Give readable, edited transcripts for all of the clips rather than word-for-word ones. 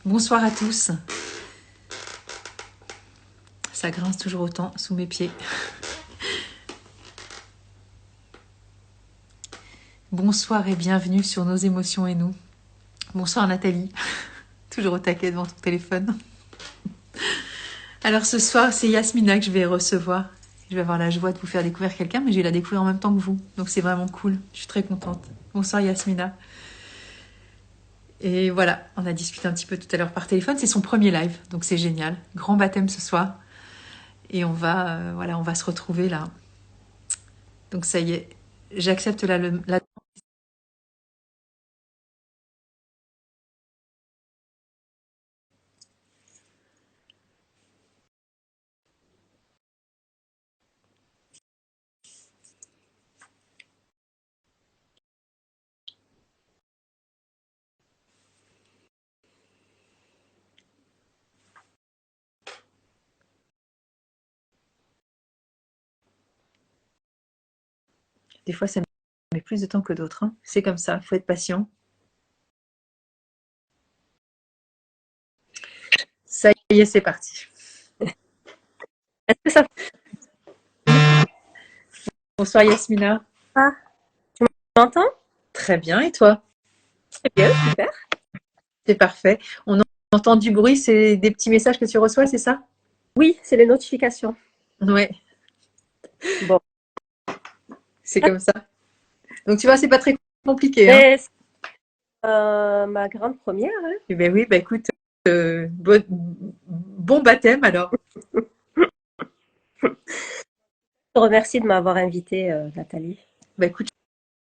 Bonsoir à tous. Ça grince toujours autant sous mes pieds. Bonsoir et bienvenue sur Nos émotions et nous. Bonsoir Nathalie, toujours au taquet devant ton téléphone. Alors ce soir, c'est Yasmina que je vais recevoir. Je vais avoir la joie de vous faire découvrir quelqu'un, mais je vais la découvrir en même temps que vous. Donc c'est vraiment cool. Je suis très contente. Bonsoir Yasmina. Et voilà, on a discuté un petit peu tout à l'heure par téléphone. C'est son premier live, donc c'est génial. Grand baptême ce soir. Et on va se retrouver là. Donc ça y est, j'accepte la. Des fois, ça met plus de temps que d'autres, hein. C'est comme ça, faut être patient. Ça y est, c'est parti. Est-ce que ça Bonsoir Yasmina. va? Tu m'entends? Très bien, et toi? Très bien, super. C'est parfait. On entend du bruit, c'est des petits messages que tu reçois, c'est ça? Oui, c'est les notifications. Ouais, Bon, c'est comme ça. Donc tu vois, c'est pas très compliqué, hein. mais c'est ma grande première, hein. Eh ben oui, bah écoute, bon baptême alors. Je te remercie de m'avoir invitée, Nathalie. Bah écoute,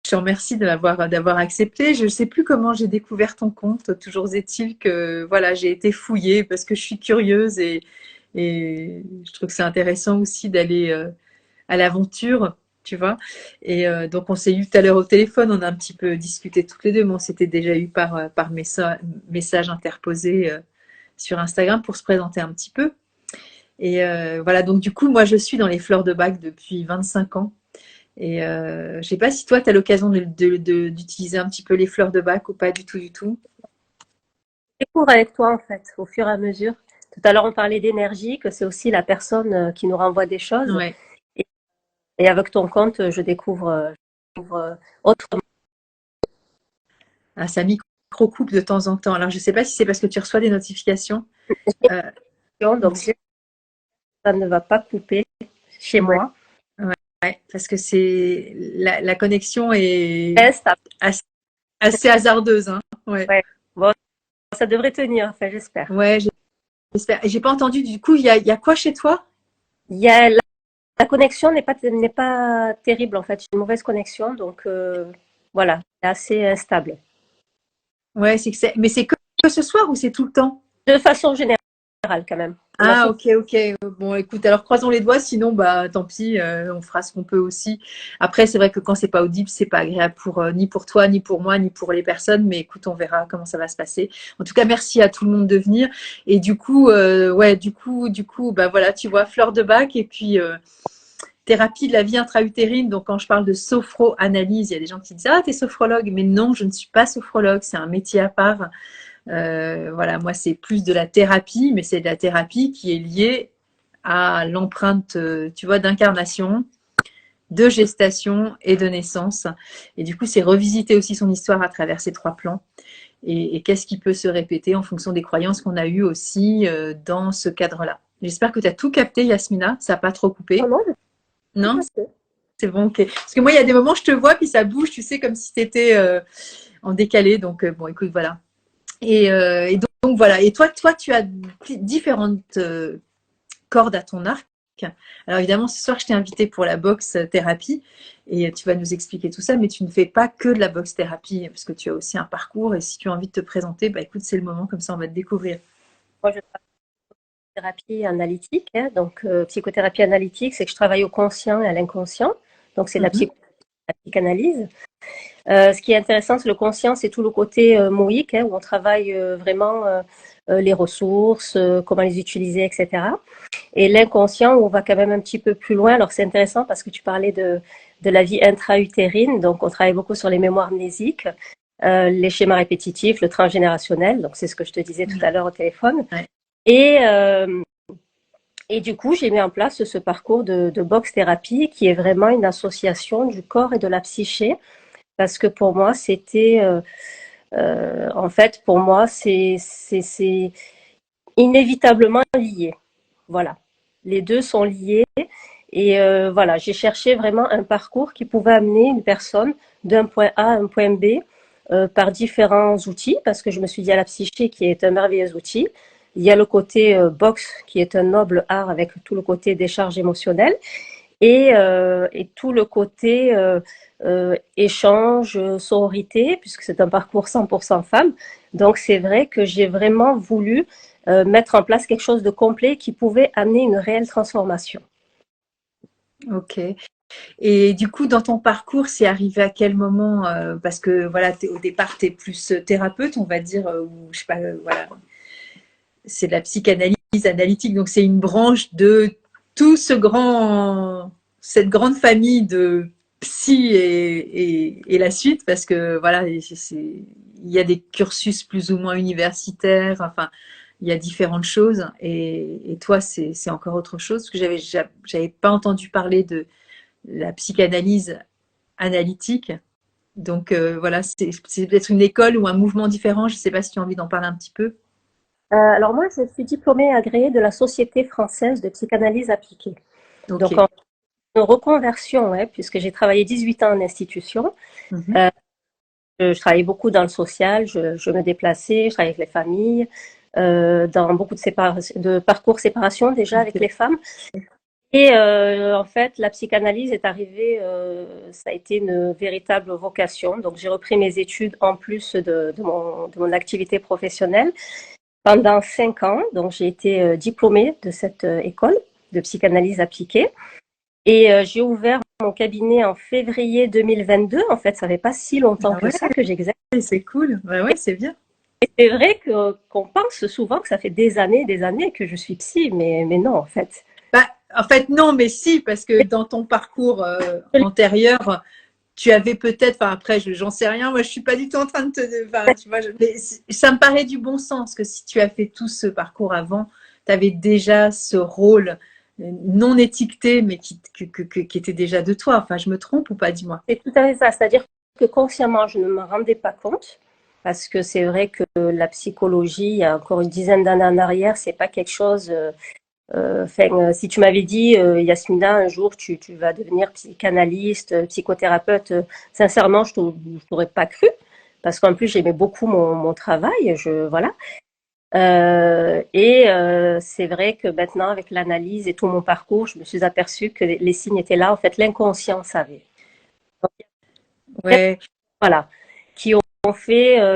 je te remercie d'avoir accepté. Je ne sais plus comment j'ai découvert ton compte. Toujours est-il que voilà, j'ai été fouillée parce que je suis curieuse et je trouve que c'est intéressant aussi d'aller à l'aventure, tu vois. Et donc on s'est eu tout à l'heure au téléphone, on a un petit peu discuté toutes les deux, mais on s'était déjà eu par message interposé sur Instagram pour se présenter un petit peu. Et voilà, donc du coup, moi je suis dans les fleurs de bac depuis 25 ans. Et je sais pas si toi, tu as l'occasion d'utiliser un petit peu les fleurs de bac ou pas du tout, du tout. Je découvre avec toi, en fait, au fur et à mesure. Tout à l'heure, on parlait d'énergie, que c'est aussi la personne qui nous renvoie des choses. Ouais. Et, et avec ton compte, je découvre autrement. Ah, ça micro-coupe de temps en temps. Alors, je sais pas si c'est parce que tu reçois des notifications. Euh, Donc, ça ne va pas couper chez ouais, moi. ouais, parce que c'est la connexion est Reste, assez, assez hasardeuse, hein. Ouais, après. Bon, ça devrait tenir, enfin, j'espère. ouais, j'espère. Et j'ai pas entendu, du coup, il y a quoi chez toi? Il y a la connexion n'est pas terrible en fait, j'ai une mauvaise connexion donc voilà, c'est assez instable. Ouais, mais c'est que ce soir ou c'est tout le temps? De façon générale quand même. On a Ah, souvent ok, ok. Bon, écoute, alors croisons les doigts, sinon, bah, tant pis, on fera ce qu'on peut aussi. Après, c'est vrai que quand c'est pas audible, c'est pas agréable ni pour toi, ni pour moi, ni pour les personnes, mais écoute, on verra comment ça va se passer. En tout cas, merci à tout le monde de venir. Et du coup, ouais, du coup, bah voilà, tu vois, fleur de bac et puis thérapie de la vie intra-utérine. Donc, quand je parle de sophro-analyse, il y a des gens qui disent, ah, t'es sophrologue. Mais non, je ne suis pas sophrologue, c'est un métier à part. Voilà, moi c'est plus de la thérapie, mais c'est de la thérapie qui est liée à l'empreinte, tu vois, d'incarnation, de gestation et de naissance. Et du coup, c'est revisiter aussi son histoire à travers ces trois plans. Et qu'est-ce qui peut se répéter en fonction des croyances qu'on a eues aussi dans ce cadre-là. J'espère que tu as tout capté, Yasmina. Ça n'a pas trop non, coupé. non, tout Non? à fait. C'est bon, ok. Parce que moi, il y a des moments, je te vois, puis ça bouge, tu sais, comme si tu étais en décalé. Donc, bon, écoute, voilà. Et donc, voilà. Et toi, tu as différentes cordes à ton arc. Alors évidemment, ce soir, je t'ai invité pour la boxe thérapie et tu vas nous expliquer tout ça, mais tu ne fais pas que de la boxe thérapie parce que tu as aussi un parcours et si tu as envie de te présenter, bah écoute, c'est le moment, comme ça on va te découvrir. Moi je travaille en thérapie analytique, hein, donc psychothérapie analytique, c'est que je travaille au conscient et à l'inconscient, donc c'est de la Mhm. psychanalyse. Ce qui est intéressant, c'est le conscient, c'est tout le côté moïque, hein, où on travaille vraiment les ressources, comment les utiliser, etc. Et l'inconscient, où on va quand même un petit peu plus loin. Alors c'est intéressant parce que tu parlais de la vie intra-utérine, donc on travaille beaucoup sur les mémoires mnésiques. les schémas répétitifs, le transgénérationnel. Donc, c'est ce que je te disais tout à l'heure au téléphone. Ouais. Et, euh, et du coup, j'ai mis en place ce parcours de box thérapie qui est vraiment une association du corps et de la psyché. Parce que pour moi, c'était, en fait, pour moi, c'est inévitablement lié. Voilà. Les deux sont liés. Et voilà, j'ai cherché vraiment un parcours qui pouvait amener une personne d'un point A à un point B par différents outils, parce que je me suis dit à la psyché qui est un merveilleux outil. Il y a le côté boxe qui est un noble art avec tout le côté décharge émotionnelle et tout le côté échange, sororité, puisque c'est un parcours 100% femme. Donc c'est vrai que j'ai vraiment voulu mettre en place quelque chose de complet qui pouvait amener une réelle transformation. Ok. Et du coup, dans ton parcours, c'est arrivé à quel moment parce que voilà, au départ, tu es plus thérapeute, on va dire, ou je sais pas, voilà, c'est de la psychanalyse analytique, donc c'est une branche de tout cette grande famille de psy et la suite, parce que voilà, il y a des cursus plus ou moins universitaires, enfin, il y a différentes choses, et toi, c'est encore autre chose, parce que j'avais pas entendu parler de la psychanalyse analytique. Donc voilà, c'est peut-être une école ou un mouvement différent. Je ne sais pas si tu as envie d'en parler un petit peu. Alors moi, je suis diplômée agréée de la Société française de psychanalyse appliquée. Ok. Donc en reconversion, hein, puisque j'ai travaillé 18 ans en institution. Mhm. Euh, je travaillais beaucoup dans le social, je me déplaçais, je travaillais avec les familles, dans beaucoup de parcours séparation déjà avec Ok. les femmes. Et en fait, la psychanalyse est arrivée, ça a été une véritable vocation. Donc j'ai repris mes études en plus de mon activité professionnelle pendant 5 ans. Donc j'ai été diplômée de cette école de psychanalyse appliquée. Et j'ai ouvert mon cabinet en février 2022. En fait, ça fait pas si longtemps Ah que ouais, ça que j'exerce. c'est cool. Ouais, ouais, c'est bien. C'est vrai qu'on pense souvent que ça fait des années que je suis psy, mais non, en fait. Bah, en fait, non, mais si, parce que dans ton parcours antérieur, tu avais peut-être, enfin après, j'en sais rien, moi je suis pas du tout en train de te, enfin, tu vois, mais ça me paraît du bon sens que si tu as fait tout ce parcours avant, tu avais déjà ce rôle non étiqueté, mais qui était déjà de toi. Enfin, je me trompe ou pas, dis-moi. C'est tout à fait ça. C'est-à-dire que consciemment, je ne me rendais pas compte. Parce que c'est vrai que la psychologie, il y a encore une dizaine d'années en arrière, c'est pas quelque chose. Si tu m'avais dit, Yasmina, un jour tu vas devenir psychanalyste, psychothérapeute, sincèrement, je t'aurais pas cru. Parce qu'en plus, j'aimais beaucoup mon travail. Voilà. C'est vrai que maintenant, avec l'analyse et tout mon parcours, je me suis aperçue que les signes étaient là. En fait, l'inconscient savait. Ouais, Voilà, qui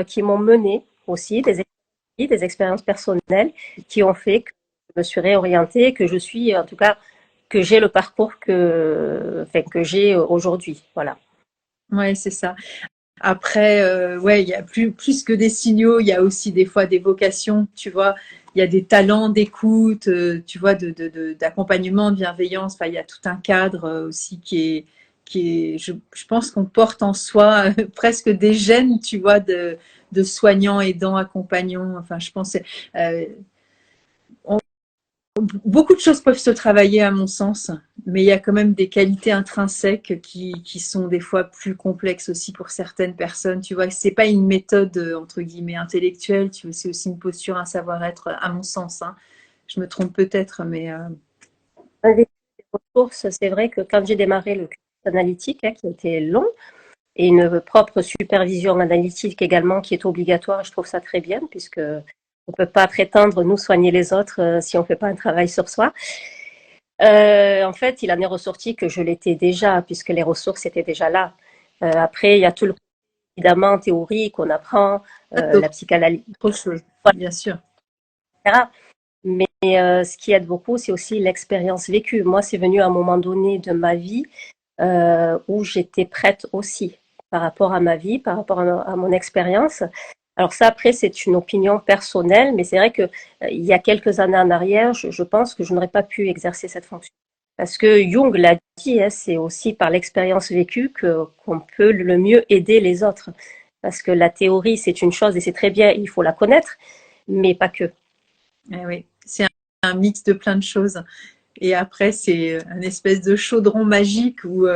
qui m'ont mené aussi des expériences personnelles qui ont fait que je me suis réorientée, que je suis, en tout cas, que j'ai le parcours que j'ai aujourd'hui. Voilà. ouais, c'est ça. Après, ouais, il y a plus que des signaux, il y a aussi des fois des vocations, tu vois. Il y a des talents d'écoute, tu vois, d'accompagnement, de bienveillance. Enfin, il y a tout un cadre aussi je pense qu'on porte en soi presque des gènes, tu vois, de soignants, aidants, accompagnants. Enfin, je pense, euh, beaucoup de choses peuvent se travailler à mon sens, mais il y a quand même des qualités intrinsèques qui sont des fois plus complexes aussi pour certaines personnes. Tu vois, c'est pas une méthode entre guillemets intellectuelle, tu vois, c'est aussi une posture, un savoir-être à mon sens. Hein. Je me trompe peut-être, mais Un des ressources, c'est vrai que quand j'ai démarré le cursus analytique, hein, qui a été long, et une propre supervision analytique également qui est obligatoire, je trouve ça très bien, puisque on ne peut pas prétendre nous soigner les autres si on ne fait pas un travail sur soi. En fait, il en est ressorti que je l'étais déjà, puisque les ressources étaient déjà là. Après, il y a tout le évidemment théorie qu'on apprend, la d'autres psychanalyse, choses, bien sûr. etc. Mais ce qui aide beaucoup, c'est aussi l'expérience vécue. Moi, c'est venu à un moment donné de ma vie où j'étais prête aussi par rapport à ma vie, par rapport à mon expérience. Alors ça, après, c'est une opinion personnelle, mais c'est vrai que il y a quelques années en arrière, je pense que je n'aurais pas pu exercer cette fonction. Parce que Jung l'a dit, hein, c'est aussi par l'expérience vécue qu'on peut le mieux aider les autres. Parce que la théorie, c'est une chose et c'est très bien, il faut la connaître, mais pas que. Oui, c'est un mix de plein de choses. Et après, c'est un espèce de chaudron magique où,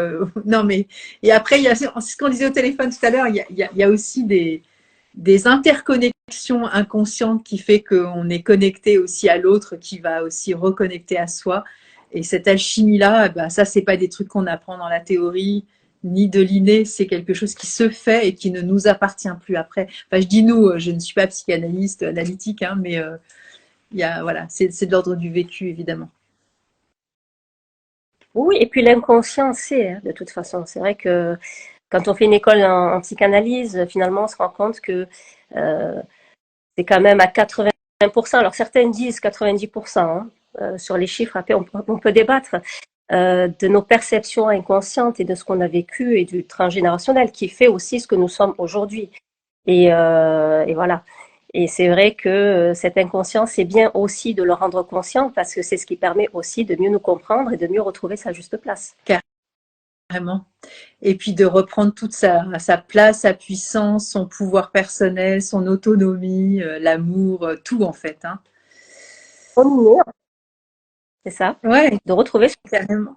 non, mais, et après, il y a c'est ce qu'on disait au téléphone tout à l'heure, il y a aussi des interconnexions inconscientes qui fait qu'on est connecté aussi à l'autre qui va aussi reconnecter à soi. Et cette alchimie-là, bah, ça, c'est pas des trucs qu'on apprend dans la théorie ni de l'inné, c'est quelque chose qui se fait et qui ne nous appartient plus après. Enfin, je dis nous, je ne suis pas psychanalyste, analytique, hein, mais il y a, voilà, c'est de l'ordre du vécu, évidemment. Oui, et puis l'inconscient, c'est, hein, de toute façon. C'est vrai que quand on fait une école en psychanalyse, finalement, on se rend compte que euh, c'est quand même à 80%. Alors certains disent 90%, hein, sur les chiffres. Après, on peut débattre de nos perceptions inconscientes et de ce qu'on a vécu et du transgénérationnel qui fait aussi ce que nous sommes aujourd'hui. Et voilà. Et c'est vrai que cet inconscient, c'est bien aussi de le rendre conscient parce que c'est ce qui permet aussi de mieux nous comprendre et de mieux retrouver sa juste place. Carrément. Et puis de reprendre toute sa place, sa puissance, son pouvoir personnel, son autonomie, l'amour, tout en fait. Hein. On y est, c'est ça, Ouais, de retrouver son... carrément.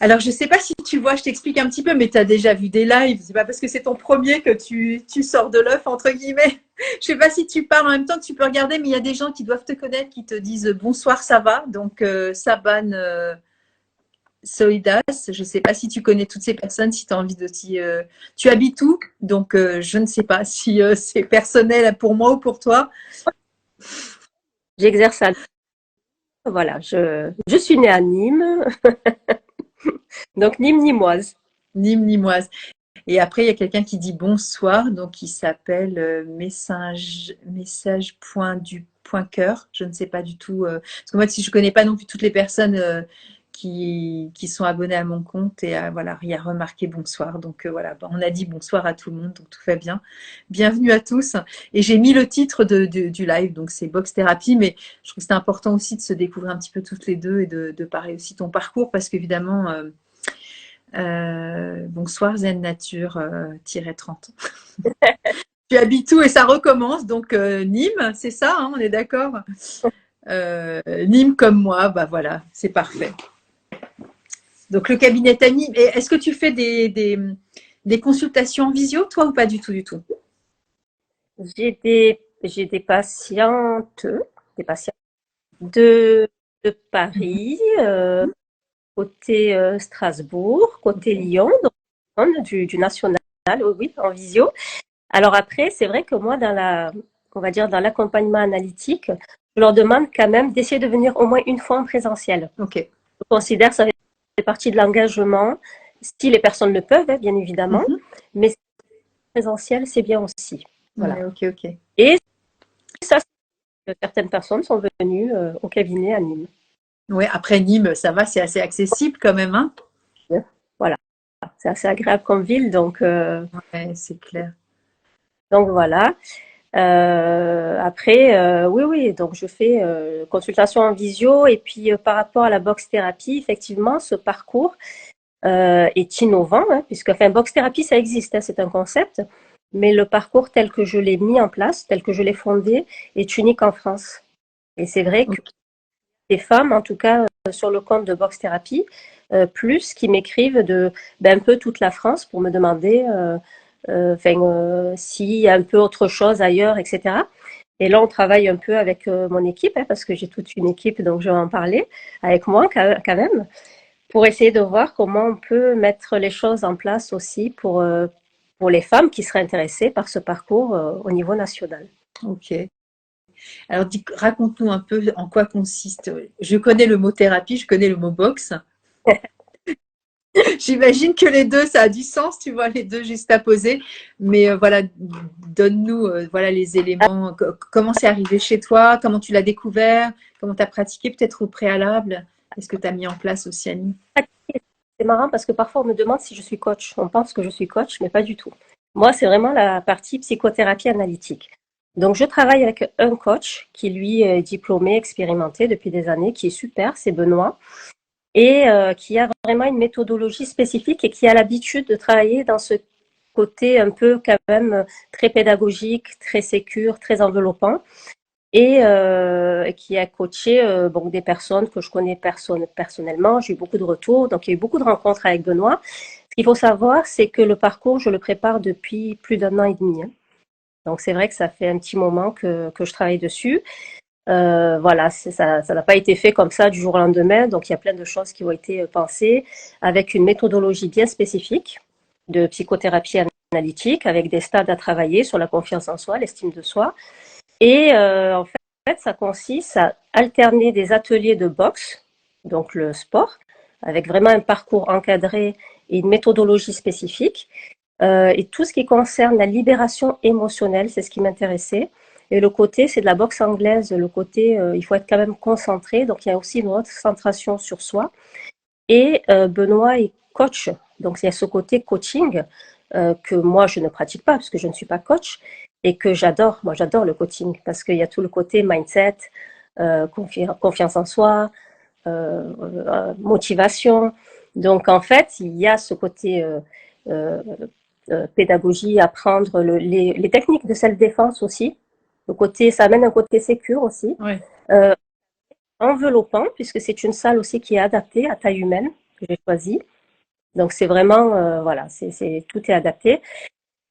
Alors, je ne sais pas si tu vois, je t'explique un petit peu, mais tu as déjà vu des lives. C'est pas parce que c'est ton premier que tu sors de l'œuf, entre guillemets. Je ne sais pas si tu parles en même temps que tu peux regarder, mais il y a des gens qui doivent te connaître, qui te disent bonsoir, ça va. Donc, Saban Soidas, je ne sais pas si tu connais toutes ces personnes, si tu as envie de t'y. Tu habites où? Donc, je ne sais pas si c'est personnel pour moi ou pour toi. J'exerce à... Voilà, je suis née à Nîmes, donc Nîmes-Nîmoise. Nîmes, Nîmoise. Et après, il y a quelqu'un qui dit bonsoir, donc il s'appelle message.du.cœur. Je ne sais pas du tout. Parce que moi, si je ne connais pas non plus toutes les personnes qui sont abonnées à mon compte, et voilà, il y a remarqué bonsoir. Donc voilà, on a dit bonsoir à tout le monde, donc tout va bien. Bienvenue à tous. Et j'ai mis le titre du live, donc c'est Box Thérapie, mais je trouve que c'est important aussi de se découvrir un petit peu toutes les deux et de parler aussi de ton parcours, parce qu'évidemment, bonsoir Zen Nature 30. Tu habites où et ça recommence, donc Nîmes, c'est ça, hein, on est d'accord. Nîmes comme moi, bah voilà, c'est parfait. Donc le cabinet est à Nîmes. Et est-ce que tu fais des consultations en visio, toi, ou pas du tout, du tout? J'ai des patients de Paris, côté Strasbourg, côté Lyon, donc du national, oui, oui, en visio. Alors après, c'est vrai que moi, on va dire dans l'accompagnement analytique, je leur demande quand même d'essayer de venir au moins une fois en présentiel. Ok. Je considère que ça fait partie de l'engagement, si les personnes le peuvent, hein, bien évidemment, Mhm. mais présentiel, c'est bien aussi. Voilà. Ouais, ok, ok. Et ça, certaines personnes sont venues au cabinet à Nîmes. Ouais, après Nîmes, ça va, c'est assez accessible quand même, hein. Voilà, c'est assez agréable comme ville, Ouais, c'est clair. donc voilà. Après, oui, oui, donc je fais consultation en visio et puis par rapport à la box thérapie, effectivement, ce parcours est innovant, hein, puisque enfin, box thérapie, ça existe, hein, c'est un concept, mais le parcours tel que je l'ai mis en place, tel que je l'ai fondé, est unique en France. Et c'est vrai que des femmes, en tout cas sur le compte de box thérapie, plus qui m'écrivent de ben, un peu toute la France pour me demander s'il y a un peu autre chose ailleurs, etc. Et là, on travaille un peu avec mon équipe, hein, parce que j'ai toute une équipe, donc je vais en parler avec moi quand même, pour essayer de voir comment on peut mettre les choses en place aussi pour les femmes qui seraient intéressées par ce parcours au niveau national. Ok. Alors, raconte-nous un peu en quoi consiste. Je connais le mot thérapie, je connais le mot box. J'imagine que les deux, ça a du sens, tu vois, les deux juste à poser. Mais voilà, donne-nous voilà, les éléments. Comment c'est arrivé chez toi? Comment tu l'as découvert? Comment tu as pratiqué peut-être au préalable? Qu'est-ce que tu as mis en place aussi, Annie? C'est marrant parce que parfois on me demande si je suis coach. On pense que je suis coach, mais pas du tout. Moi, c'est vraiment la partie psychothérapie analytique. Donc, je travaille avec un coach qui, lui, est diplômé, expérimenté depuis des années, qui est super, c'est Benoît, et qui a vraiment une méthodologie spécifique et qui a l'habitude de travailler dans ce côté un peu quand même très pédagogique, très sécure, très enveloppant et qui a coaché bon, des personnes que je connais personnellement. J'ai eu beaucoup de retours, donc il y a eu beaucoup de rencontres avec Benoît. Ce qu'il faut savoir, c'est que le parcours, je le prépare depuis plus d'un an et demi, hein. Donc c'est vrai que ça fait un petit moment que je travaille dessus. Voilà, ça n'a pas été fait comme ça du jour au lendemain. Donc il y a plein de choses qui ont été pensées avec une méthodologie bien spécifique de psychothérapie analytique, avec des stades à travailler sur la confiance en soi, l'estime de soi. Et en fait, ça consiste à alterner des ateliers de boxe, donc le sport, avec vraiment un parcours encadré et une méthodologie spécifique. Et tout ce qui concerne la libération émotionnelle, c'est ce qui m'intéressait. Et le côté, c'est de la boxe anglaise, le côté, il faut être quand même concentré. Donc, il y a aussi une concentration sur soi. Et Benoît est coach. Donc, il y a ce côté coaching que moi, je ne pratique pas parce que je ne suis pas coach et que j'adore. Moi, j'adore le coaching parce qu'il y a tout le côté mindset, confiance en soi, motivation. Donc, en fait, il y a ce côté euh, pédagogie, apprendre les techniques de self-défense aussi. Le côté, ça amène un côté sécure aussi. Ouais. Euh, Enveloppant, puisque c'est une salle aussi qui est adaptée à taille humaine que j'ai choisie. Donc c'est vraiment, voilà, tout est adapté.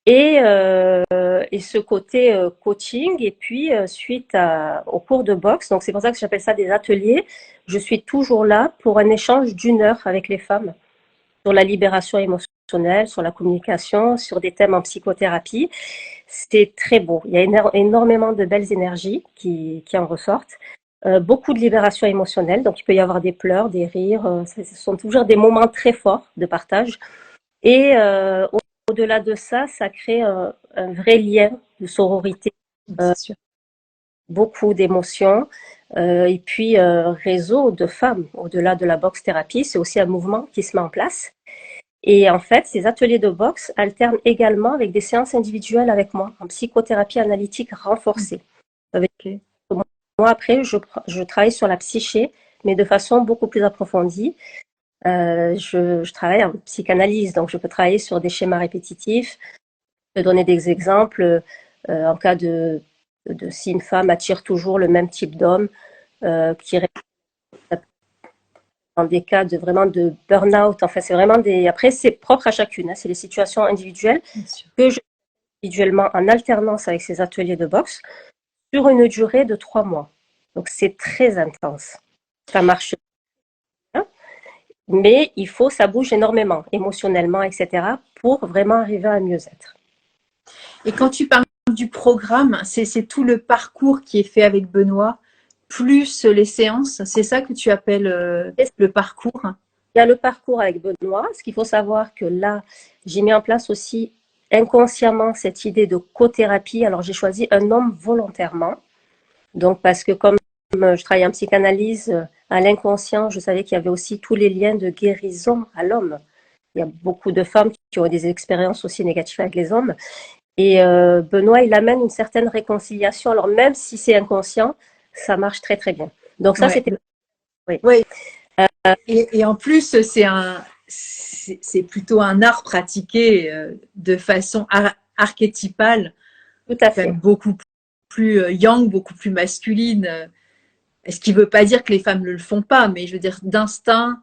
Et ce côté coaching, et puis au cours de boxe, donc c'est pour ça que j'appelle ça des ateliers, je suis toujours là pour un échange d'une heure avec les femmes sur la libération émotionnelle, sur la communication, sur des thèmes en psychothérapie. C'est très beau. Il y a énormément de belles énergies qui en ressortent. Beaucoup de libération émotionnelle, donc il peut y avoir des pleurs, des rires. Ce sont toujours des moments très forts de partage. Et au-delà de ça, ça crée un vrai lien de sororité, C'est sûr. beaucoup d'émotions. Et puis, réseau de femmes, au-delà de la boxe thérapie, c'est aussi un mouvement qui se met en place. Et en fait, ces ateliers de boxe alternent également avec des séances individuelles avec moi, en psychothérapie analytique renforcée. Avec Ok. moi, après, je travaille sur la psyché, mais de façon beaucoup plus approfondie. Je travaille en psychanalyse, donc je peux travailler sur des schémas répétitifs, je peux donner des exemples en cas de si une femme attire toujours le même type d'homme, qui reste dans des cas de vraiment de burn-out. Enfin, c'est vraiment des. Après, c'est propre à chacune, hein, c'est des situations individuelles Bien sûr. que je fais individuellement en alternance avec ces ateliers de boxe sur une durée de 3 mois. Donc, c'est très intense. Ça marche bien, mais ça bouge énormément, émotionnellement, etc., pour vraiment arriver à mieux être. Et quand tu parles du programme, c'est tout le parcours qui est fait avec Benoît, plus les séances. C'est ça que tu appelles le parcours. Il y a le parcours avec Benoît. Ce qu'il faut savoir que là, j'ai mis en place aussi inconsciemment cette idée de cothérapie. Alors, j'ai choisi un homme volontairement. Donc, parce que comme je travaille en psychanalyse, à l'inconscient, je savais qu'il y avait aussi tous les liens de guérison à l'homme. Il y a beaucoup de femmes qui ont des expériences aussi négatives avec les hommes. Et Benoît, il amène une certaine réconciliation. Alors, même si c'est inconscient, ça marche très, très bien. Donc, ça, Ouais. c'était. Oui. Ouais. Et en plus, c'est plutôt un art pratiqué de façon archétypale, Tout à quand même fait. beaucoup plus yang, beaucoup plus masculine. Ce qui ne veut pas dire que les femmes ne le font pas, mais je veux dire, d'instinct,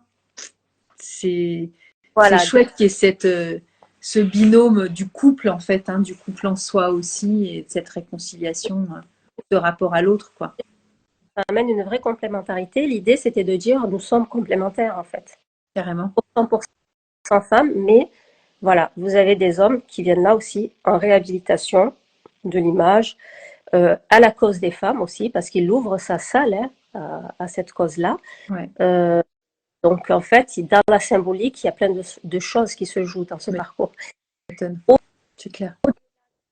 c'est Voilà. chouette qu'il y ait ce binôme du couple, en fait, hein, du couple en soi aussi, et de cette réconciliation de rapport à l'autre, quoi. Ça amène une vraie complémentarité. L'idée, c'était de dire, nous sommes complémentaires, en fait. Carrément. 100% femmes, mais voilà, vous avez des hommes qui viennent là aussi en réhabilitation de l'image, à la cause des femmes aussi, parce qu'il ouvre sa salle, hein, à cette cause-là. Ouais. Donc, en fait, dans la symbolique, il y a plein de choses qui se jouent dans ce Oui, parcours. c'est clair. Je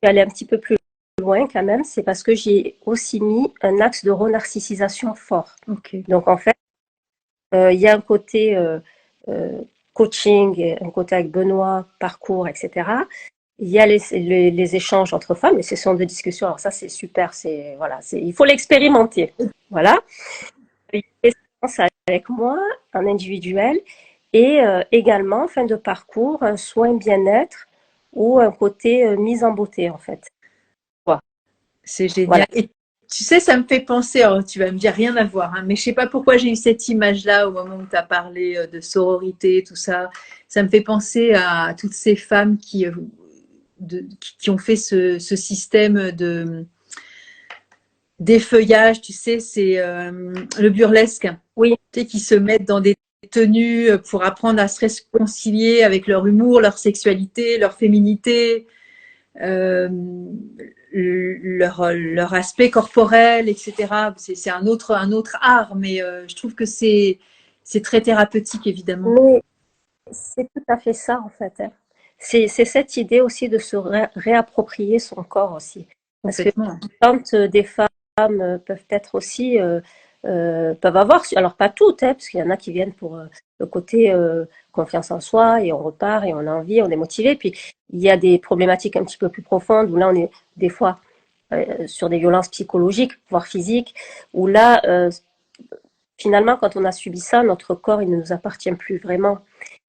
vais aller un petit peu plus loin quand même, c'est parce que j'ai aussi mis un axe de renarcissisation fort. Ok. Donc, en fait, il y a un côté coaching, un côté avec Benoît, parcours, etc. Il y a les échanges entre femmes, et ce sont des discussions. Alors ça, c'est super. Voilà, il faut l'expérimenter. Voilà. Il y a des séances avec moi, en individuel, et également, fin de parcours, un soin bien-être ou un côté mise en beauté en fait. C'est génial. Voilà. Et tu sais, ça me fait penser, alors tu vas me dire rien à voir, hein, mais je sais pas pourquoi j'ai eu cette image-là au moment où tu as parlé de sororité, tout ça. Ça me fait penser à toutes ces femmes qui ont fait ce système d'effeuillage, tu sais, c'est le burlesque, Oui, tu sais, qui se mettent dans des tenues pour apprendre à se réconcilier avec leur humour, leur sexualité, leur féminité. Euh, leur aspect corporel, etc. C'est un autre art, mais je trouve que c'est très thérapeutique, évidemment. mais c'est tout à fait ça en fait, hein. C'est cette idée aussi de se réapproprier son corps aussi. Parce que Complètement. quand des femmes peuvent être aussi, peuvent avoir, alors pas toutes, hein, parce qu'il y en a qui viennent pour le côté confiance en soi et on repart et on a envie, on est motivé. Puis il y a des problématiques un petit peu plus profondes où là on est des fois sur des violences psychologiques, voire physiques, où là finalement quand on a subi ça, notre corps il ne nous appartient plus vraiment.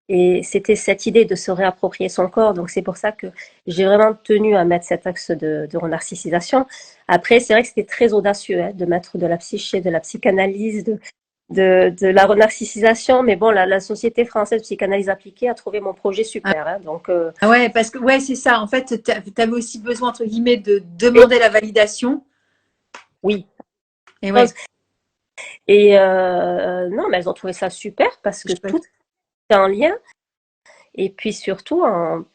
Et c'était cette idée de se réapproprier son corps. Donc c'est pour ça que j'ai vraiment tenu à mettre cet axe de renarcissisation. Après, c'est vrai que c'était très audacieux hein, de mettre de la psyché, de la psychanalyse, de la renarcissisation. Mais bon, la Société française de psychanalyse appliquée a trouvé mon projet Ah, super. Hein, donc ouais, parce que ouais, c'est ça. En fait, tu avais aussi besoin, entre guillemets, de et, demander la validation. oui. Et ouais, Et non, mais elles ont trouvé ça super parce c'est que tout chouette. est en lien. Et puis surtout en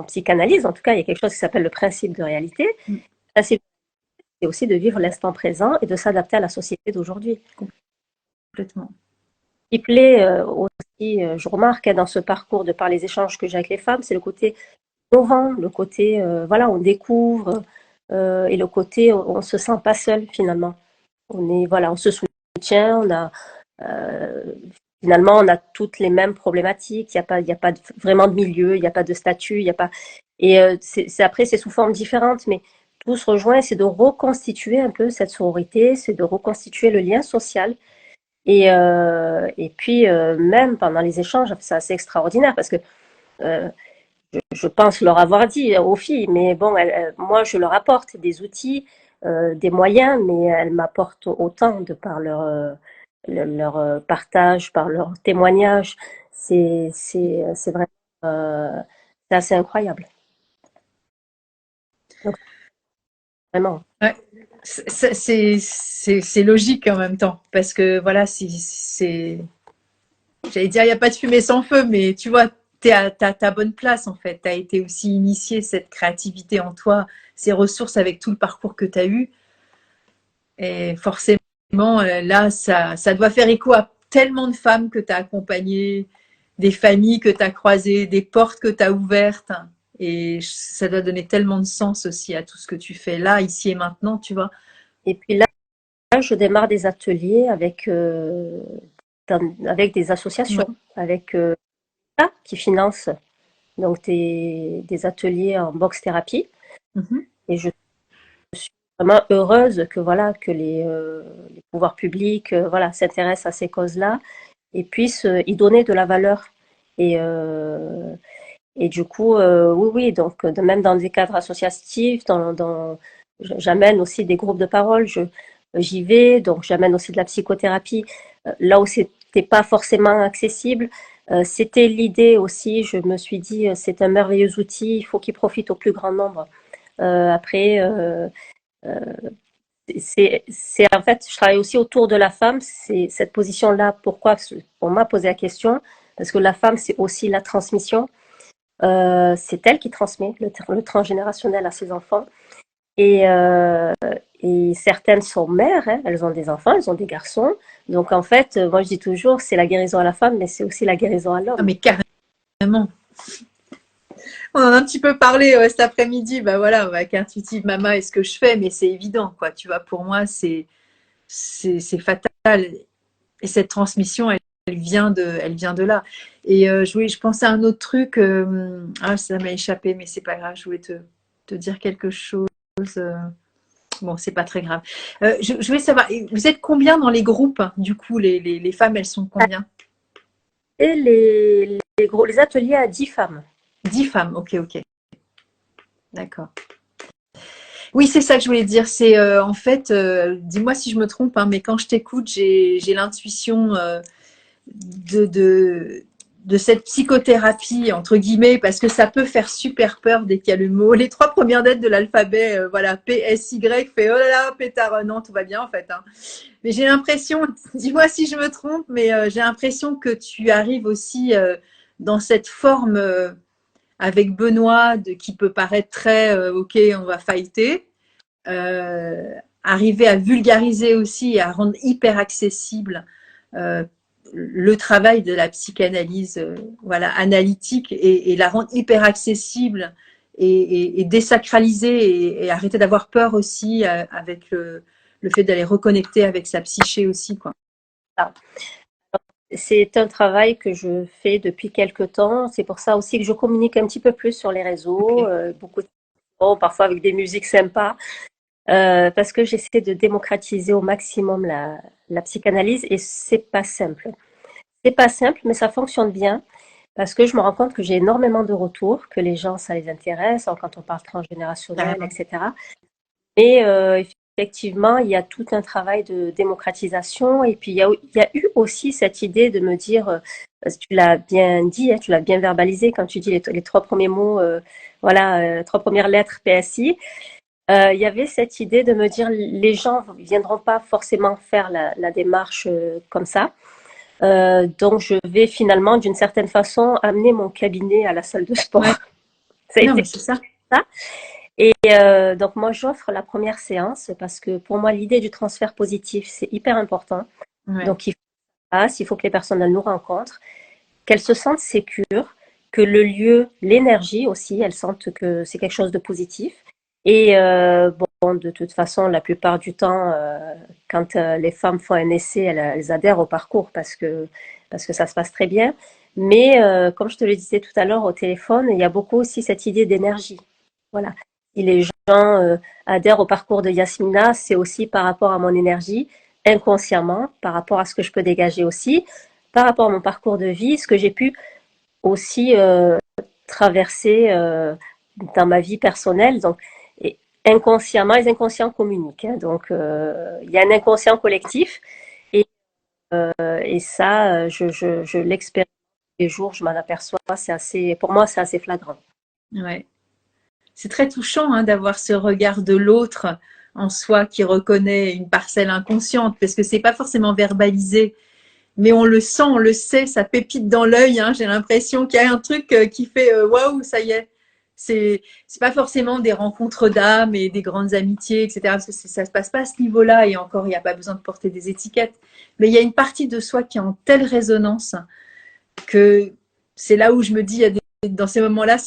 psychanalyse, en tout cas, il y a quelque chose qui s'appelle le principe de réalité. Mm, Le principe c'est aussi de vivre l'instant présent et de s'adapter à la société d'aujourd'hui. complètement. Ce qui plaît aussi, je remarque hein, dans ce parcours, de par les échanges que j'ai avec les femmes, c'est le côté innovant, le côté, voilà, on découvre, et le côté, on ne se sent pas seul finalement. On est, voilà, on se soutient, on a, euh, finalement, on a toutes les mêmes problématiques, il y a pas vraiment de milieu, il n'y a pas de statut, il y a pas, et après, c'est sous forme différente, mais tout se rejoint, c'est de reconstituer un peu cette sororité, c'est de reconstituer le lien social. Et puis, même pendant les échanges, c'est assez extraordinaire parce que euh, je pense leur avoir dit aux filles, mais bon, moi, je leur apporte des outils, des moyens, mais elles m'apportent autant de par leur partage, par leur témoignage. C'est vraiment, c'est assez incroyable. Donc, vraiment. Ouais. C'est logique en même temps, parce que voilà, j'allais dire, il n'y a pas de fumée sans feu, mais tu vois, tu es à ta bonne place en fait. Tu as été aussi initié cette créativité en toi, ces ressources avec tout le parcours que tu as eu. Et forcément, là, ça doit faire écho à tellement de femmes que tu as accompagnées, des familles que tu as croisées, des portes que tu as ouvertes. Et ça doit donner tellement de sens aussi à tout ce que tu fais là, ici et maintenant, tu vois. Et puis là, je démarre des ateliers avec, avec des Ouais. associations, avec qui financent donc des ateliers en box thérapie. Mhm. Et je suis vraiment heureuse que voilà que les pouvoirs publics voilà s'intéressent à ces causes-là et puissent y donner de la valeur. Et et du coup, oui, oui, donc même dans des cadres associatifs, j'amène aussi des groupes de parole, j'y vais, donc j'amène aussi de la psychothérapie, là où c'était pas forcément accessible. C'était l'idée aussi, je me suis dit, c'est un merveilleux outil, il faut qu'il profite au plus grand nombre. Après, euh, c'est en fait, je travaille aussi autour de la femme, c'est cette position-là. Pourquoi? On m'a posé la question, parce que la femme, c'est aussi la transmission. C'est elle qui transmet le transgénérationnel à ses enfants. Et, euh, et certaines sont mères, hein, elles ont des enfants, elles ont des garçons. Donc en fait, moi je dis toujours, c'est la guérison à la femme, mais c'est aussi la guérison à Ah, l'homme. mais carrément. On en a un petit peu parlé cet après-midi. Bah voilà, avec Intuitive Mama et ce que je fais, mais c'est évident, quoi. Tu vois, pour moi, c'est fatal. Et cette transmission, elle vient de là. Et je pensais à un autre truc. Ça m'a échappé, mais c'est pas grave. Je voulais te dire quelque chose. euh, Bon, c'est pas très grave. Je voulais savoir, vous êtes combien dans les groupes, hein, du coup, les femmes, elles sont combien? Et les ateliers à 10 femmes. 10 femmes, ok, ok. D'accord. Oui, c'est ça que je voulais dire. C'est en fait, dis-moi si je me trompe, hein, mais quand je t'écoute, j'ai l'intuition de, de, de cette psychothérapie, entre guillemets, parce que ça peut faire super peur dès qu'il y a le mot. Les trois premières lettres de l'alphabet, voilà, P, S, Y, fait oh là là, pétard, non, tout va bien en fait. Hein. Mais j'ai l'impression, dis-moi si je me trompe, mais j'ai l'impression que tu arrives aussi dans cette forme avec Benoît, qui peut paraître très ok, on va fighter. Arriver à vulgariser aussi et à rendre hyper accessible euh, le travail de la psychanalyse voilà, analytique et la rendre hyper accessible et désacraliser et arrêter d'avoir peur aussi avec le fait d'aller reconnecter avec sa psyché aussi. Quoi. C'est un travail que je fais depuis quelque temps. C'est pour ça aussi que je communique un petit peu plus sur les réseaux, Okay. beaucoup de parfois avec des musiques sympas, parce que j'essaie de démocratiser au maximum la psychanalyse et c'est pas simple. C'est pas simple, mais ça fonctionne bien parce que je me rends compte que j'ai énormément de retours, que les gens, ça les intéresse, quand on parle transgénérationnel, Carrément. etc. Mais effectivement, il y a tout un travail de démocratisation. Et puis, il y a eu aussi cette idée de me dire, tu l'as bien dit, hein, tu l'as bien verbalisé quand tu dis les trois premiers mots, voilà, trois premières lettres PSI. Il y avait cette idée de me dire, les gens ne viendront pas forcément faire la démarche comme ça. Donc, je vais finalement, d'une certaine façon, amener mon cabinet à la salle de sport. Ouais. Ça a Non, été mais c'est ça. ça. Et donc moi, j'offre la première séance parce que pour moi, l'idée du transfert positif, c'est hyper important. Ouais. Donc il faut que les personnes elles nous rencontrent, qu'elles se sentent sécures, que le lieu, l'énergie aussi, elles sentent que c'est quelque chose de positif. Et bon, de toute façon, la plupart du temps, quand les femmes font un essai, elles adhèrent au parcours parce que ça se passe très bien. Mais comme je te le disais tout à l'heure au téléphone, il y a beaucoup aussi cette idée d'énergie. Voilà. Si les gens adhèrent au parcours de Yasmina, c'est aussi par rapport à mon énergie, inconsciemment, par rapport à ce que je peux dégager aussi, par rapport à mon parcours de vie, ce que j'ai pu aussi traverser dans ma vie personnelle. Donc, et inconsciemment, les inconscients communiquent. Hein, donc, il y a un inconscient collectif et, et ça, je l'expérimente tous les jours, je m'en aperçois. C'est assez, pour moi, c'est assez flagrant. Ouais. C'est très touchant hein, d'avoir ce regard de l'autre en soi qui reconnaît une parcelle inconsciente parce que c'est pas forcément verbalisé, mais on le sent, on le sait, ça pépite dans l'œil. Hein, j'ai l'impression qu'il y a un truc qui fait waouh, ça y est. C'est pas forcément des rencontres d'âme et des grandes amitiés, etc. Parce que ça se passe pas à ce niveau-là et encore, il n'y a pas besoin de porter des étiquettes. Mais il y a une partie de soi qui est en telle résonance que c'est là où je me dis, il y a dans ces moments-là,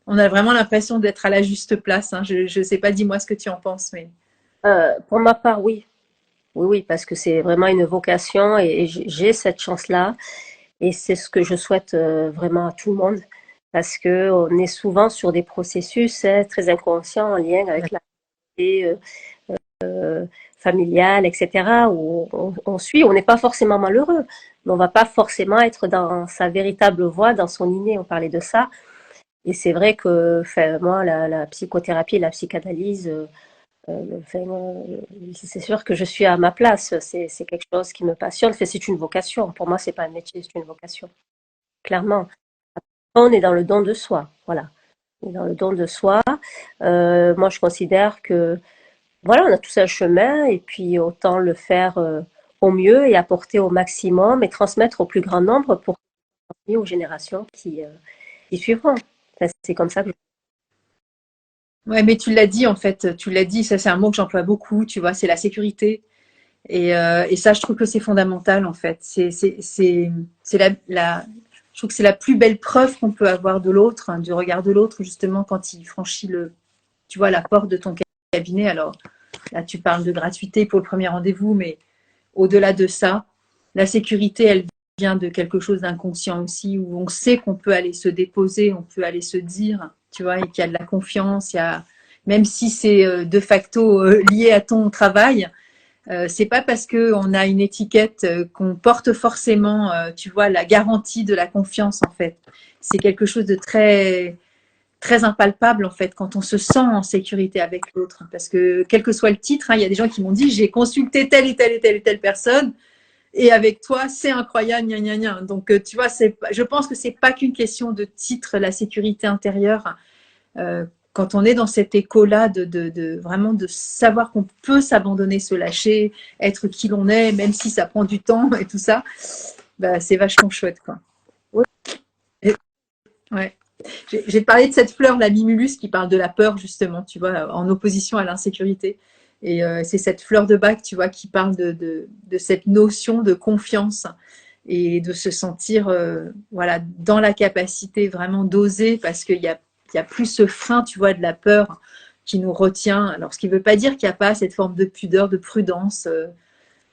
on a vraiment l'impression d'être à la juste place. Hein. Je ne sais pas, dis-moi ce que tu en penses. Mais... Pour ma part, oui. Oui, oui, parce que c'est vraiment une vocation et j'ai cette chance-là et c'est ce que je souhaite vraiment à tout le monde parce que on est souvent sur des processus très inconscients en lien avec la vie familiale, etc. où on suit, on n'est pas forcément malheureux, mais on va pas forcément être dans sa véritable voie, dans son inné. On parlait de ça et c'est vrai que enfin, moi, la psychothérapie, la psychanalyse, enfin, c'est sûr que je suis à ma place. C'est quelque chose qui me passionne. Enfin, c'est une vocation. Pour moi, c'est pas un métier, c'est une vocation. Clairement. On est dans le don de soi. Voilà. On est dans le don de soi. Moi, je considère que voilà, on a tous un chemin et puis autant le faire au mieux et apporter au maximum et transmettre au plus grand nombre pour aux générations qui suivront. Enfin, c'est comme ça que Ouais, mais tu l'as dit en fait, tu l'as dit, ça c'est un mot que j'emploie beaucoup, tu vois, c'est la sécurité. Et ça, je trouve que c'est fondamental en fait. C'est je trouve que c'est la plus belle preuve qu'on peut avoir de l'autre, hein, du regard de l'autre, justement quand il franchit tu vois, la porte de ton cabinet. Alors là, tu parles de gratuité pour le premier rendez-vous, mais au-delà de ça, la sécurité, elle vient de quelque chose d'inconscient aussi, où on sait qu'on peut aller se déposer, on peut aller se dire, tu vois, et qu'il y a de la confiance, même si c'est de facto lié à ton travail, c'est pas parce qu'on a une étiquette qu'on porte forcément, tu vois, la garantie de la confiance en fait. C'est quelque chose de très très impalpable en fait quand on se sent en sécurité avec l'autre. Parce que quel que soit le titre, il y a des gens qui m'ont dit j'ai consulté telle et telle et telle et telle personne et avec toi c'est incroyable, gna gna gna. Donc tu vois, je pense que c'est pas qu'une question de titre, la sécurité intérieure. Quand on est dans cet écho-là vraiment de savoir qu'on peut s'abandonner, se lâcher, être qui l'on est, même si ça prend du temps et tout ça, c'est vachement chouette, quoi. Oui. Et, ouais. J'ai parlé de cette fleur, la mimulus, qui parle de la peur, justement, tu vois, en opposition à l'insécurité. Et c'est cette fleur de bac, tu vois, qui parle de cette notion de confiance et de se sentir voilà, dans la capacité vraiment d'oser parce qu'il y a plus ce frein, tu vois, de la peur qui nous retient. Alors, ce qui ne veut pas dire qu'il n'y a pas cette forme de pudeur, de prudence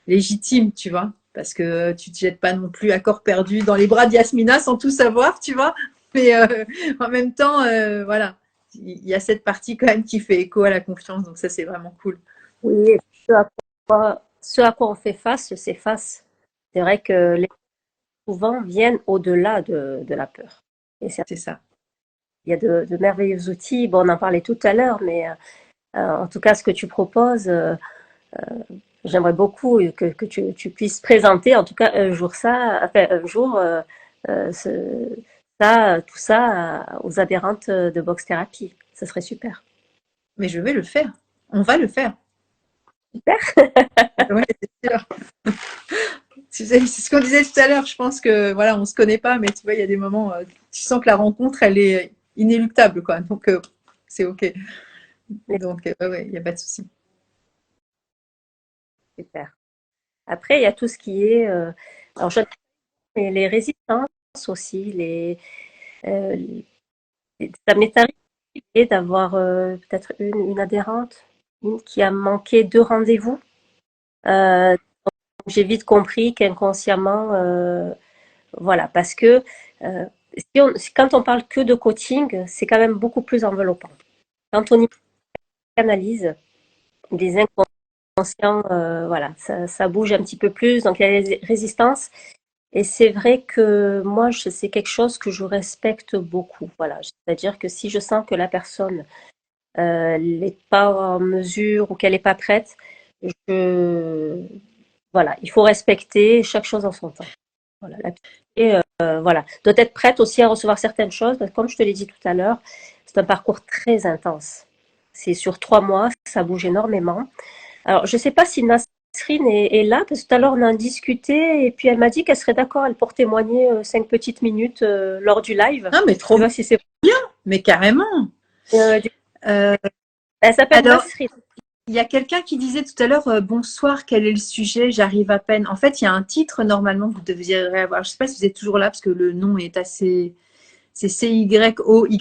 légitime, tu vois, parce que tu ne te jettes pas non plus à corps perdu dans les bras d'Yasmina sans tout savoir, tu vois. Mais en même temps, voilà, il y a cette partie quand même qui fait écho à la confiance, donc ça, c'est vraiment cool. Oui, et ce à quoi on fait face, c'est face. C'est vrai que les souvent viennent au-delà de la peur. Et C'est ça. il y a de merveilleux outils. Bon, on en parlait tout à l'heure, mais en tout cas, ce que tu proposes, j'aimerais beaucoup que tu puisses présenter, en tout cas un jour ça, enfin, un jour ça, tout ça aux adhérentes de Box Therapy. Ce serait super. Mais je vais le faire. On va le faire. Super. Ouais, c'est sûr. C'est ce qu'on disait tout à l'heure. Je pense que voilà, on se connaît pas, mais tu vois, il y a des moments, tu sens que la rencontre, elle est inéluctable, quoi. Donc c'est ok. Donc ouais, il n'y a pas de souci. Super. Après, il y a tout ce qui est, alors je mais les résistances aussi, euh, ça m'est arrivé d'avoir peut-être une adhérente, une qui a manqué 2 rendez-vous. Euh, j'ai vite compris qu'inconsciemment, voilà, parce que euh, quand on parle que de coaching, c'est quand même beaucoup plus enveloppant. Quand on y analyse des inconscients, voilà, ça bouge un petit peu plus, donc il y a les résistances. Et c'est vrai que moi, c'est quelque chose que je respecte beaucoup. Voilà, c'est-à-dire que si je sens que la personne n'est pas en mesure ou qu'elle n'est pas prête, je, voilà, il faut respecter chaque chose en son temps. Voilà, la psyché, voilà, doit être prête aussi à recevoir certaines choses, parce que comme je te l'ai dit tout à l'heure, c'est un parcours très intense. C'est sur 3 mois, ça bouge énormément. Alors, je ne sais pas si Nasrine est là, parce que tout à l'heure on a discuté, et puis elle m'a dit qu'elle serait d'accord, elle pour témoigner 5 petites minutes lors du live. Non, mais Je trop sais pas si c'est... bien, mais carrément. Euh, Euh, elle s'appelle alors, Nasrine. il y a quelqu'un qui disait tout à l'heure bonsoir, quel est le sujet? J'arrive à peine. En fait, il y a un titre normalement que vous devriez avoir. Je ne sais pas si vous êtes toujours là parce que le nom est assez. C'est CYOYYYYY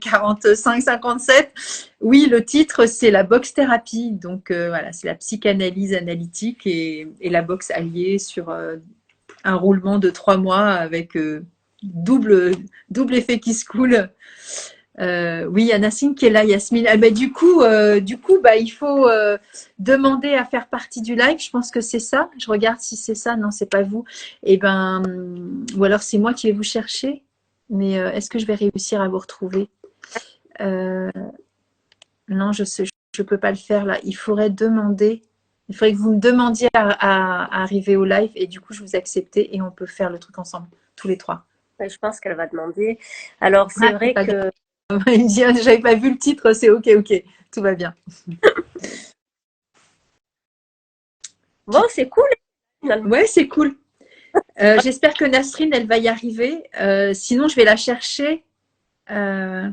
4557. Oui, le titre, c'est la box thérapie. Donc voilà, c'est la psychanalyse analytique et la box alliée sur un roulement de 3 mois avec double effet qui se coule. Oui, il y a Nassine qui est là, Yasmine. Ah, du coup, il faut demander à faire partie du live. Je pense que c'est ça. Je regarde si c'est ça. Non, c'est pas vous. Et ben, ou alors c'est moi qui vais vous chercher. Mais est-ce que je vais réussir à vous retrouver? Euh, non, je peux pas le faire là. Il faudrait demander. Il faudrait que vous me demandiez à arriver au live et du coup, je vous acceptais et on peut faire le truc ensemble, tous les trois. Ouais, je pense qu'elle va demander. Alors, c'est Ah, c'est vrai pas que... Il me dit, ah, j'avais pas vu le titre, c'est ok, ok, tout va bien. Bon, c'est cool, finalement. Ouais, c'est cool. J'espère que Nasrine, elle va y arriver. Sinon, je vais la chercher. Euh,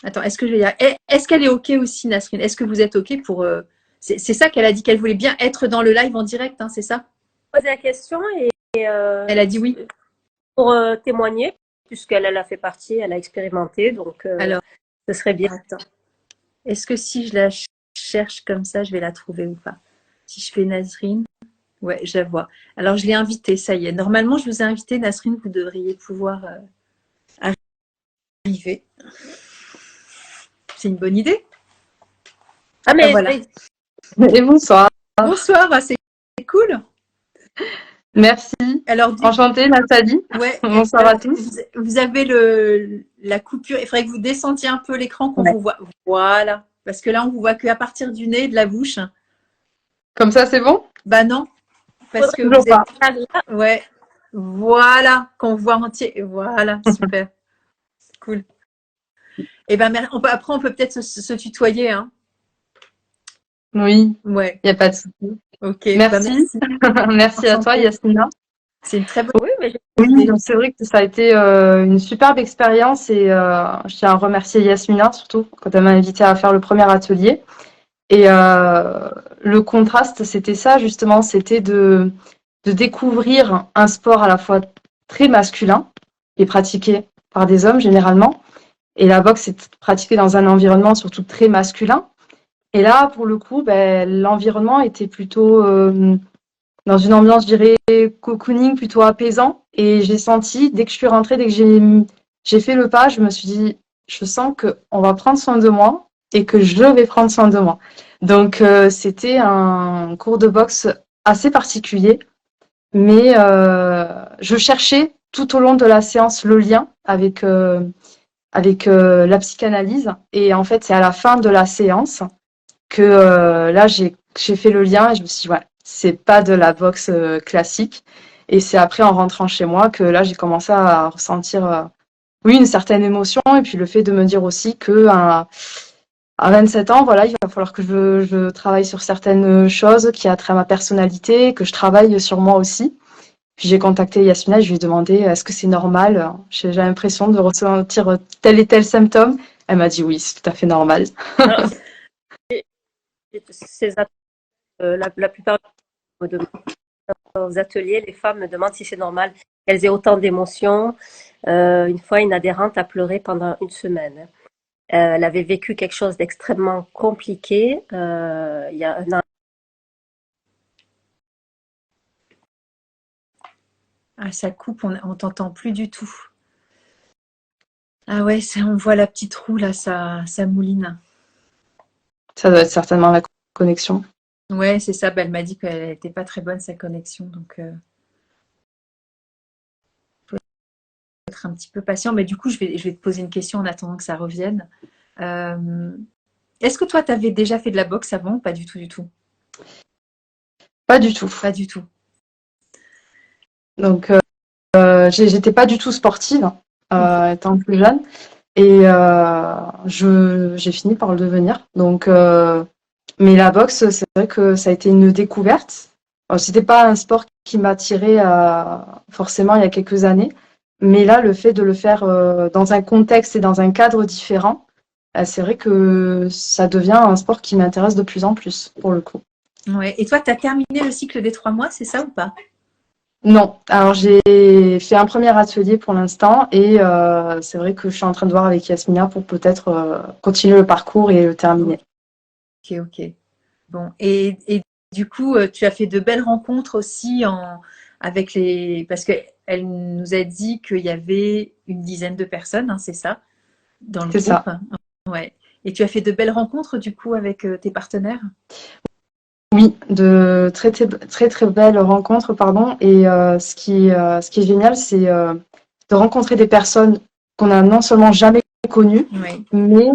Attends, est-ce que je vais y arriver? Est-ce qu'elle est ok aussi, Nasrine? Est-ce que vous êtes ok pour... C'est ça qu'elle a dit qu'elle voulait bien être dans le live en direct, hein, c'est ça? Poser la question et Elle a dit oui. pour témoigner, puisqu'elle elle a fait partie, elle a expérimenté, donc Alors, ce serait bien. attends. Est-ce que si je la cherche comme ça, je vais la trouver ou pas? Si je fais Nasrine, ouais, je la vois. Alors, je l'ai invitée, ça y est. Normalement, je vous ai invité, Nasrine, vous devriez pouvoir arriver. C'est une bonne idée. Ah, Ah, mais voilà. Et bonsoir. Bonsoir, c'est cool. Merci. Alors, Enchantée, Nathalie. ouais, Bonsoir à tous. vous avez la coupure. Il faudrait que vous descendiez un peu l'écran qu'on Ouais. vous voit. Voilà. Parce que là, on vous voit qu'à partir du nez, de la bouche. Comme ça, c'est bon? Bah non, parce que Toujours vous êtes. pas. Ouais. Voilà, qu'on voit entier. Voilà, super. Cool. Et ben, après, on peut peut-être se tutoyer, hein. Oui, Ouais. il n'y a pas de souci. Ok. Bah, Merci. merci. Merci à toi, Enchantée. Yasmina. C'est une très bonne Oui, mais Oui, idée. c'est vrai que ça a été une superbe expérience et je tiens à remercier Yasmina surtout quand elle m'a invitée à faire le premier atelier. Et le contraste, c'était ça justement, c'était de découvrir un sport à la fois très masculin et pratiqué par des hommes généralement. Et la boxe est pratiquée dans un environnement surtout très masculin. Et là, pour le coup, ben, l'environnement était plutôt dans une ambiance, je dirais, cocooning, plutôt apaisant. Et j'ai senti, dès que je suis rentrée, dès que j'ai fait le pas, je me suis dit, je sens qu'on va prendre soin de moi et que je vais prendre soin de moi. Donc, c'était un cours de boxe assez particulier, mais je cherchais tout au long de la séance le lien avec la psychanalyse. Et en fait, c'est à la fin de la séance que là, j'ai fait le lien et je me suis dit, ouais, c'est pas de la boxe classique. Et c'est après, en rentrant chez moi, que là, j'ai commencé à ressentir, oui, une certaine émotion. Et puis le fait de me dire aussi que à 27 ans, voilà, il va falloir que je travaille sur certaines choses qui a trait à ma personnalité, que je travaille sur moi aussi. Puis j'ai contacté Yasmina, je lui ai demandé est-ce que c'est normal? J'ai l'impression de ressentir tel et tel symptôme. Elle m'a dit oui, c'est tout à fait normal. alors, ces la plupart aux ateliers, les femmes me demandent si c'est normal qu'elles aient autant d'émotions. Une fois, une adhérente a pleuré pendant une semaine. Elle avait vécu quelque chose d'extrêmement compliqué il y a un an. Ah, ça coupe, on t'entend plus du tout. Ah ouais, on voit la petite roue là, ça mouline. Ça doit être certainement la connexion. Ouais, c'est ça. Bah, elle m'a dit qu'elle n'était pas très bonne sa connexion, donc faut être un petit peu patient. Mais du coup, je vais te poser une question en attendant que ça revienne. Euh, Est-ce que toi, tu avais déjà fait de la boxe avant ou pas du tout, du tout? Pas du tout. Pas du tout. Donc, j'étais pas du tout sportive étant plus jeune. Et j'ai fini par le devenir. Donc, mais la boxe, c'est vrai que ça a été une découverte. C'était pas un sport qui m'attirait forcément il y a quelques années. Mais là, le fait de le faire dans un contexte et dans un cadre différent, c'est vrai que ça devient un sport qui m'intéresse de plus en plus, pour le coup. Ouais. Et toi, tu as terminé le cycle des 3 mois, c'est ça ou pas? Non, alors j'ai fait un premier atelier pour l'instant et c'est vrai que je suis en train de voir avec Yasmina pour peut-être continuer le parcours et le terminer. Ok, ok. Bon, et du coup, tu as fait de belles rencontres aussi avec parce qu'elle nous a dit qu'il y avait une dizaine de personnes, hein, c'est ça, dans le C'est ça. groupe. Ouais. Et tu as fait de belles rencontres du coup avec tes partenaires? Oui, de très très très très belles rencontres, pardon. Et ce qui est génial, c'est de rencontrer des personnes qu'on a non seulement jamais connues, Oui. mais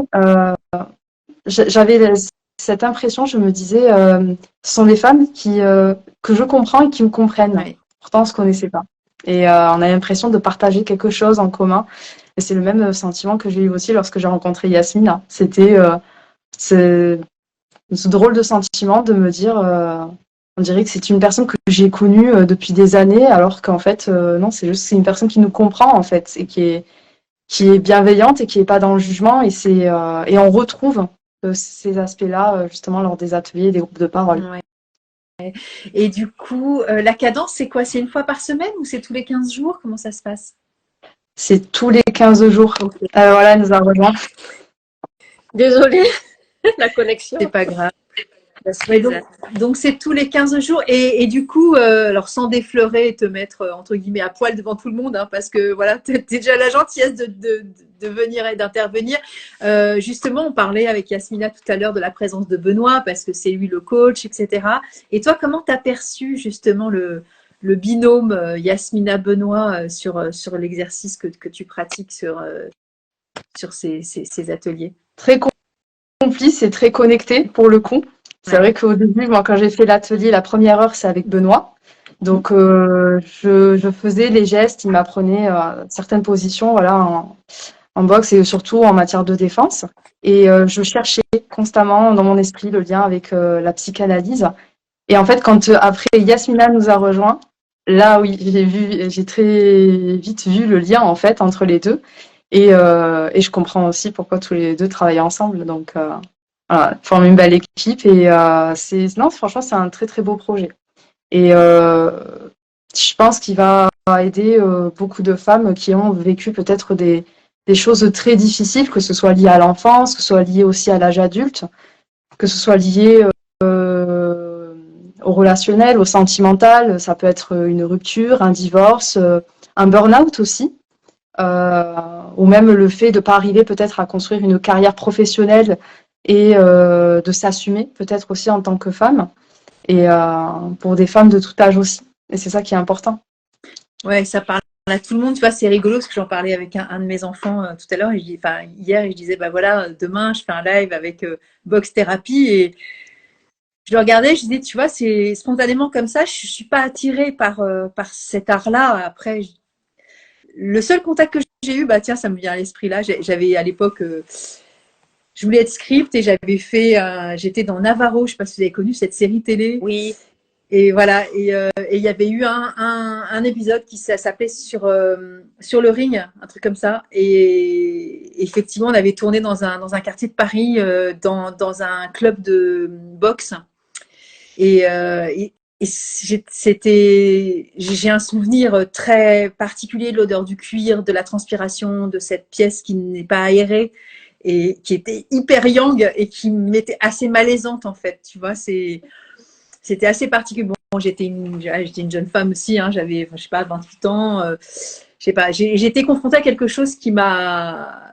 j'avais cette impression, je me disais, ce sont des femmes que je comprends et qui me comprennent. Ouais. Pourtant, on se connaissait pas. Et on a l'impression de partager quelque chose en commun. Et c'est le même sentiment que j'ai eu aussi lorsque j'ai rencontré Yasmina. C'était ce drôle de sentiment de me dire, on dirait que c'est une personne que j'ai connue depuis des années, alors qu'en fait, non, c'est une personne qui nous comprend en fait et qui est bienveillante et qui est pas dans le jugement. Et on retrouve ces aspects-là justement lors des ateliers et des groupes de parole. Ouais. Et du coup, la cadence, c'est quoi? C'est une fois par semaine ou c'est tous les 15 jours? Comment ça se passe? C'est tous les 15 jours. Ok. Voilà, elle nous a rejoint. Désolée, la connexion. C'est pas grave. Ouais, Donc c'est tous les 15 jours. Et du coup, alors sans déflorer et te mettre entre guillemets à poil devant tout le monde, hein, parce que voilà, tu es déjà la gentillesse de venir et d'intervenir. Justement, on parlait avec Yasmina tout à l'heure de la présence de Benoît, parce que c'est lui le coach, etc. Et toi, comment tu as perçu justement le binôme Yasmina-Benoît sur l'exercice que tu pratiques sur ces ateliers. Très complice et très connecté pour le coup. C'est vrai qu'au début, moi, quand j'ai fait l'atelier, la première heure, c'est avec Benoît. Donc, je faisais les gestes, il m'apprenait certaines positions, voilà, en boxe et surtout en matière de défense. Et je cherchais constamment dans mon esprit le lien avec la psychanalyse. Et en fait, quand après Yasmina nous a rejoints, là, oui, j'ai très vite vu le lien en fait entre les deux. Et je comprends aussi pourquoi tous les deux travaillent ensemble. Donc, voilà, forment une belle équipe. Et non, franchement, c'est un très très beau projet. Et je pense qu'il va aider beaucoup de femmes qui ont vécu peut-être des choses très difficiles, que ce soit lié à l'enfance, que ce soit lié aussi à l'âge adulte, que ce soit lié au relationnel, au sentimental. Ça peut être une rupture, un divorce, un burn-out aussi. Ou même le fait de ne pas arriver peut-être à construire une carrière professionnelle et de s'assumer peut-être aussi en tant que femme. Et pour des femmes de tout âge aussi. Et c'est ça qui est important. Ouais, ça parle à tout le monde. Tu vois, c'est rigolo parce que j'en parlais avec un de mes enfants tout à l'heure. Hier, et je disais, bah voilà, demain, je fais un live avec Box Thérapie. Et je le regardais, je disais, tu vois, c'est spontanément comme ça. Je suis pas attirée par cet art-là. Après, le seul contact que j'ai eu, bah tiens, ça me vient à l'esprit là. J'avais à l'époque, je voulais être script et j'étais dans Navarro. Je sais pas si vous avez connu cette série télé. Oui. Et voilà, et il y avait eu un épisode qui s'appelait sur le ring, un truc comme ça. Et effectivement, on avait tourné dans un quartier de Paris, dans un club de boxe. Et j'ai un souvenir très particulier de l'odeur du cuir, de la transpiration, de cette pièce qui n'est pas aérée et qui était hyper yang et qui m'était assez malaisante en fait. Tu vois, c'était assez particulier. Bon, j'étais une jeune femme aussi, hein, j'avais, je sais pas, 28 ans. Je sais pas, j'ai été confrontée à quelque chose qui m'a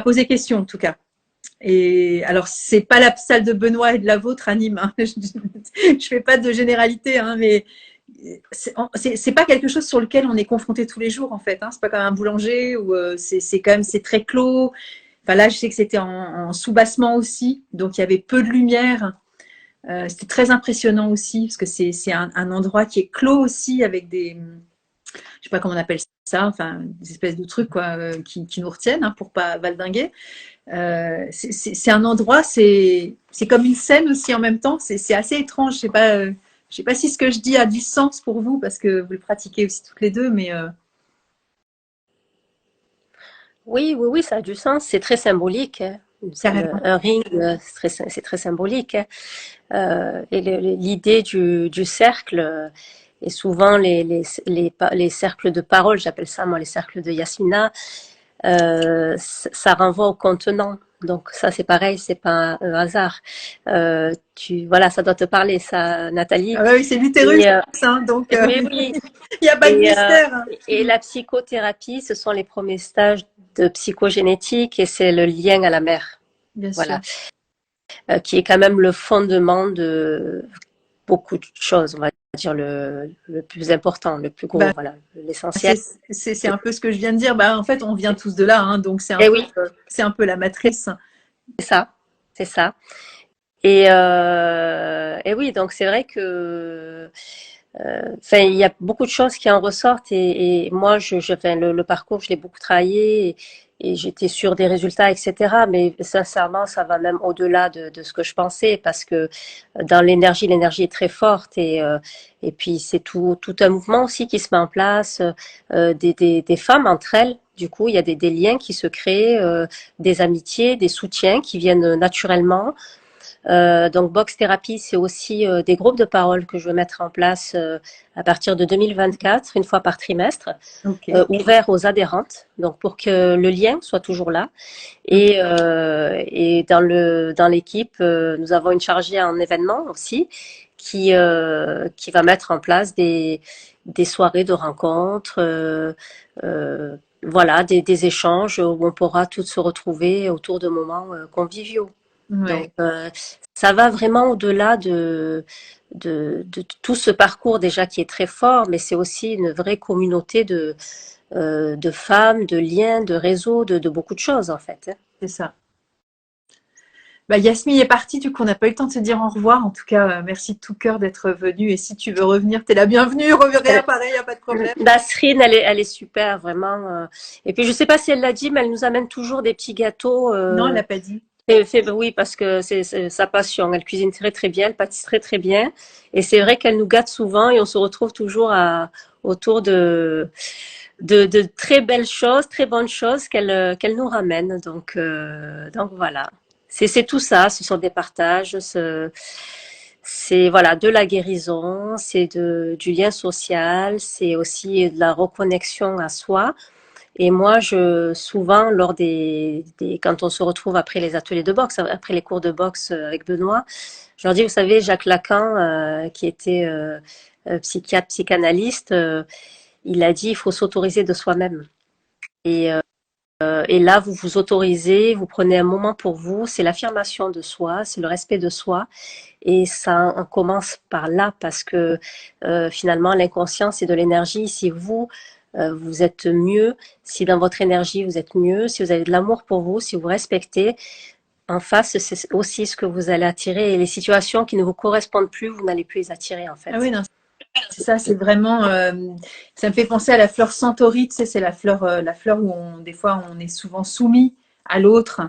posé question en tout cas. Et alors, c'est pas la salle de Benoît et de la vôtre à Nîmes. Hein. Je fais pas de généralité, hein, mais c'est pas quelque chose sur lequel on est confronté tous les jours en fait. Hein. C'est pas comme un boulanger où c'est quand même c'est très clos. Enfin là, je sais que c'était en soubassement aussi, donc il y avait peu de lumière. C'était très impressionnant aussi parce que c'est un endroit qui est clos aussi avec je sais pas comment on appelle ça, enfin des espèces de trucs quoi, qui nous retiennent hein, pour pas valdinguer. C'est un endroit, c'est comme une scène aussi en même temps. C'est assez étrange. Je sais pas si ce que je dis a du sens pour vous parce que vous le pratiquez aussi toutes les deux, mais Oui, oui, oui, ça a du sens. C'est très symbolique. Hein. carrément. Un ring, c'est très symbolique. Hein. Et l'idée du cercle et souvent les cercles de parole, j'appelle ça moi les cercles de Yasmina, ça renvoie au contenant. Donc ça c'est pareil, c'est pas un hasard. Voilà, ça doit te parler, ça, Nathalie. Ah bah oui, c'est l'utérus, hein, donc oui, oui. il n'y a pas de mystère. Et la psychothérapie, ce sont les premiers stages de psychogénétique et c'est le lien à la mère. Bien voilà. sûr. Qui est quand même le fondement de beaucoup de choses, on va dire le plus important, le plus gros, voilà, l'essentiel. C'est un peu ce que je viens de dire. Bah, en fait, on vient tous de là, hein, donc c'est un peu la matrice. C'est ça. Et oui, donc c'est vrai que il y a beaucoup de choses qui en ressortent et moi, le parcours, je l'ai beaucoup travaillé et j'étais sûre des résultats, etc. Mais sincèrement, ça va même au-delà de ce que je pensais parce que dans l'énergie est très forte et puis c'est tout un mouvement aussi qui se met en place, des femmes entre elles. Du coup, il y a des liens qui se créent, des amitiés, des soutiens qui viennent naturellement. Donc Box Thérapie, c'est aussi des groupes de parole que je veux mettre en place à partir de 2024, une fois par trimestre, ouverts aux adhérentes, donc pour que le lien soit toujours là. Et dans l'équipe, nous avons une chargée en événements aussi qui va mettre en place des soirées de rencontres, voilà, des échanges où on pourra toutes se retrouver autour de moments conviviaux. Ouais, Donc, ça va vraiment au-delà de tout ce parcours déjà qui est très fort, mais c'est aussi une vraie communauté de femmes, de liens, de réseaux, de beaucoup de choses en fait, hein. c'est ça. Bah, Yasmine est partie, du coup, on n'a pas eu le temps de se dire au revoir. En tout cas, merci de tout cœur d'être venue. Et si tu veux revenir, t'es la bienvenue. Réapparaît, il n'y a pas de problème. Nasrine, elle est super, vraiment. Et puis, je sais pas si elle l'a dit, mais elle nous amène toujours des petits gâteaux. Non, elle l'a pas dit. Oui, parce que c'est sa passion. Elle cuisine très, très bien, elle pâtisse très, très bien. Et c'est vrai qu'elle nous gâte souvent et on se retrouve toujours autour de très belles choses, très bonnes choses qu'elle nous ramène. Donc voilà. C'est tout ça. Ce sont des partages. C'est voilà de la guérison, c'est du lien social, c'est aussi de la reconnexion à soi. Et moi, souvent, quand on se retrouve après les ateliers de boxe, après les cours de boxe avec Benoît, je leur dis, vous savez, Jacques Lacan, qui était psychiatre, psychanalyste, il a dit, il faut s'autoriser de soi-même. Et, et là, vous vous autorisez, vous prenez un moment pour vous, c'est l'affirmation de soi, c'est le respect de soi. Et ça, on commence par là parce que finalement, l'inconscient, c'est de l'énergie. Si vous êtes mieux, si dans votre énergie, vous êtes mieux, si vous avez de l'amour pour vous, si vous respectez, en face, c'est aussi ce que vous allez attirer. Et les situations qui ne vous correspondent plus, vous n'allez plus les attirer, en fait. Ah oui, non, c'est ça, c'est vraiment. Ça me fait penser à la fleur centauri, tu sais, c'est la fleur où des fois, on est souvent soumis à l'autre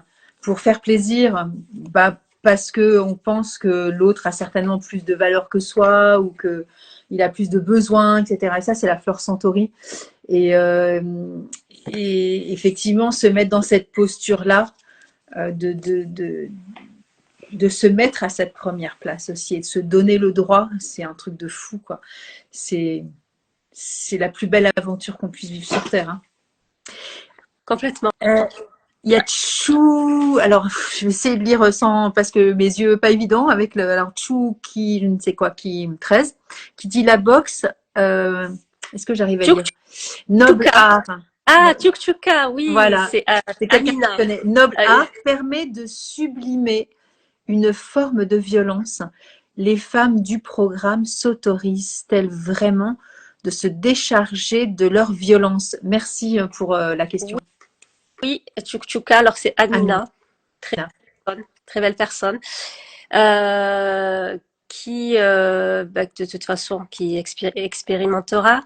pour faire plaisir, bah, parce que on pense que l'autre a certainement plus de valeur que soi ou que il a plus de besoins, etc. Et ça, c'est la fleur centauri. Et, euh, et effectivement, se mettre dans cette posture-là, de se mettre à cette première place aussi et de se donner le droit, c'est un truc de fou, quoi. C'est la plus belle aventure qu'on puisse vivre sur Terre, hein. Complètement. Il y a Chou, alors je vais essayer de lire sans, parce que mes yeux pas évidents, avec alors Chou qui, je ne sais quoi, qui 13, qui dit la boxe, est-ce que j'arrive à lire? Noble art. Ah, Tchouka, oui, Voilà, c'est c'est quelqu'un Amina. qui connaît. Noble art permet de sublimer une forme de violence. Les femmes du programme s'autorisent-elles vraiment de se décharger de leur violence? Merci pour la question. Oui, Tchouka, alors c'est Amina, Amina. très belle personne, qui, de toute façon, qui expérimentera.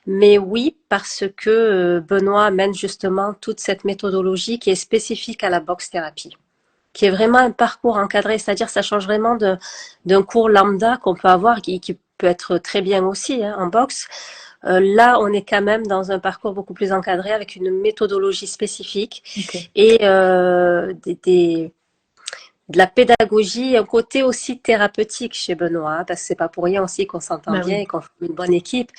Mais oui, parce que Benoît amène justement toute cette méthodologie qui est spécifique à la boxe thérapie, qui est vraiment un parcours encadré, c'est-à-dire ça change vraiment d'un cours lambda qu'on peut avoir, qui peut être très bien aussi hein, en boxe. Là, on est quand même dans un parcours beaucoup plus encadré avec une méthodologie spécifique et de la pédagogie, un côté aussi thérapeutique chez Benoît, parce que c'est pas pour rien aussi qu'on s'entend bien et qu'on forme une bonne équipe.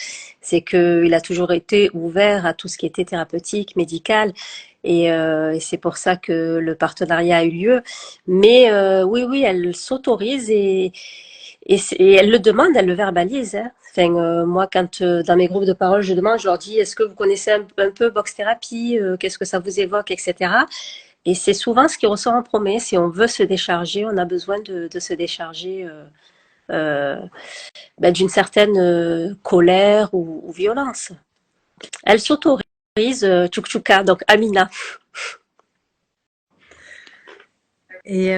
C'est qu'il a toujours été ouvert à tout ce qui était thérapeutique, médical. Et c'est pour ça que le partenariat a eu lieu. Mais oui, elle s'autorise et elle le demande, elle le verbalise. Hein. Enfin, moi, quand dans mes groupes de parole, je demande, je leur dis, est-ce que vous connaissez un peu box thérapie, qu'est-ce que ça vous évoque, etc. Et c'est souvent ce qui ressort en premier. Si on veut se décharger, on a besoin de se décharger d'une certaine colère ou violence. Elle s'autorise, Tchouka, donc Amina. Et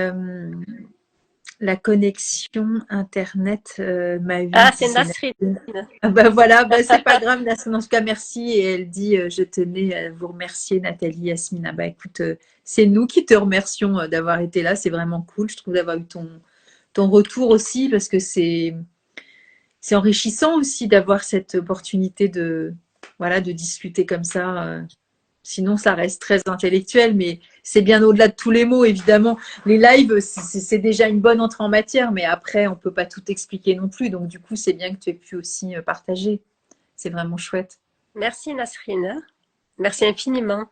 la connexion Internet m'a vu. Ah, c'est Nasrine. Ah bah voilà, bah c'est pas grave, Nasrine. En tout cas, merci. Et elle dit, je tenais à vous remercier, Nathalie, Yasmina. Bah écoute, c'est nous qui te remercions d'avoir été là. C'est vraiment cool, je trouve, d'avoir eu ton retour aussi, parce que c'est enrichissant aussi d'avoir cette opportunité de discuter comme ça. Sinon, ça reste très intellectuel, mais c'est bien au-delà de tous les mots, évidemment. Les lives, c'est déjà une bonne entrée en matière, mais après, on ne peut pas tout expliquer non plus. Donc, du coup, c'est bien que tu aies pu aussi partager. C'est vraiment chouette. Merci Nasrine. Merci infiniment.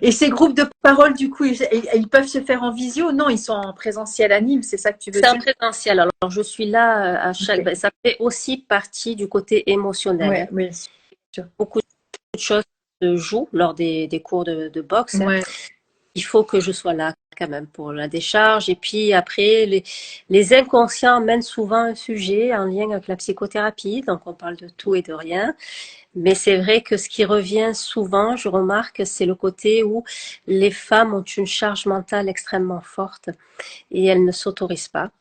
Et ces groupes de parole, du coup, ils peuvent se faire en visio? Non, ils sont en présentiel à Nîmes, c'est ça que tu veux dire? C'est en présentiel. Alors, je suis là à chaque... Okay. Ça fait aussi partie du côté émotionnel. Ouais, oui, sûr. Beaucoup de choses se jouent lors des cours de boxe. Ouais. il faut que je sois là quand même pour la décharge. Et puis après, les inconscients mènent souvent un sujet en lien avec la psychothérapie, donc on parle de tout et de rien. Mais c'est vrai que ce qui revient souvent, je remarque, c'est le côté où les femmes ont une charge mentale extrêmement forte et elles ne s'autorisent pas.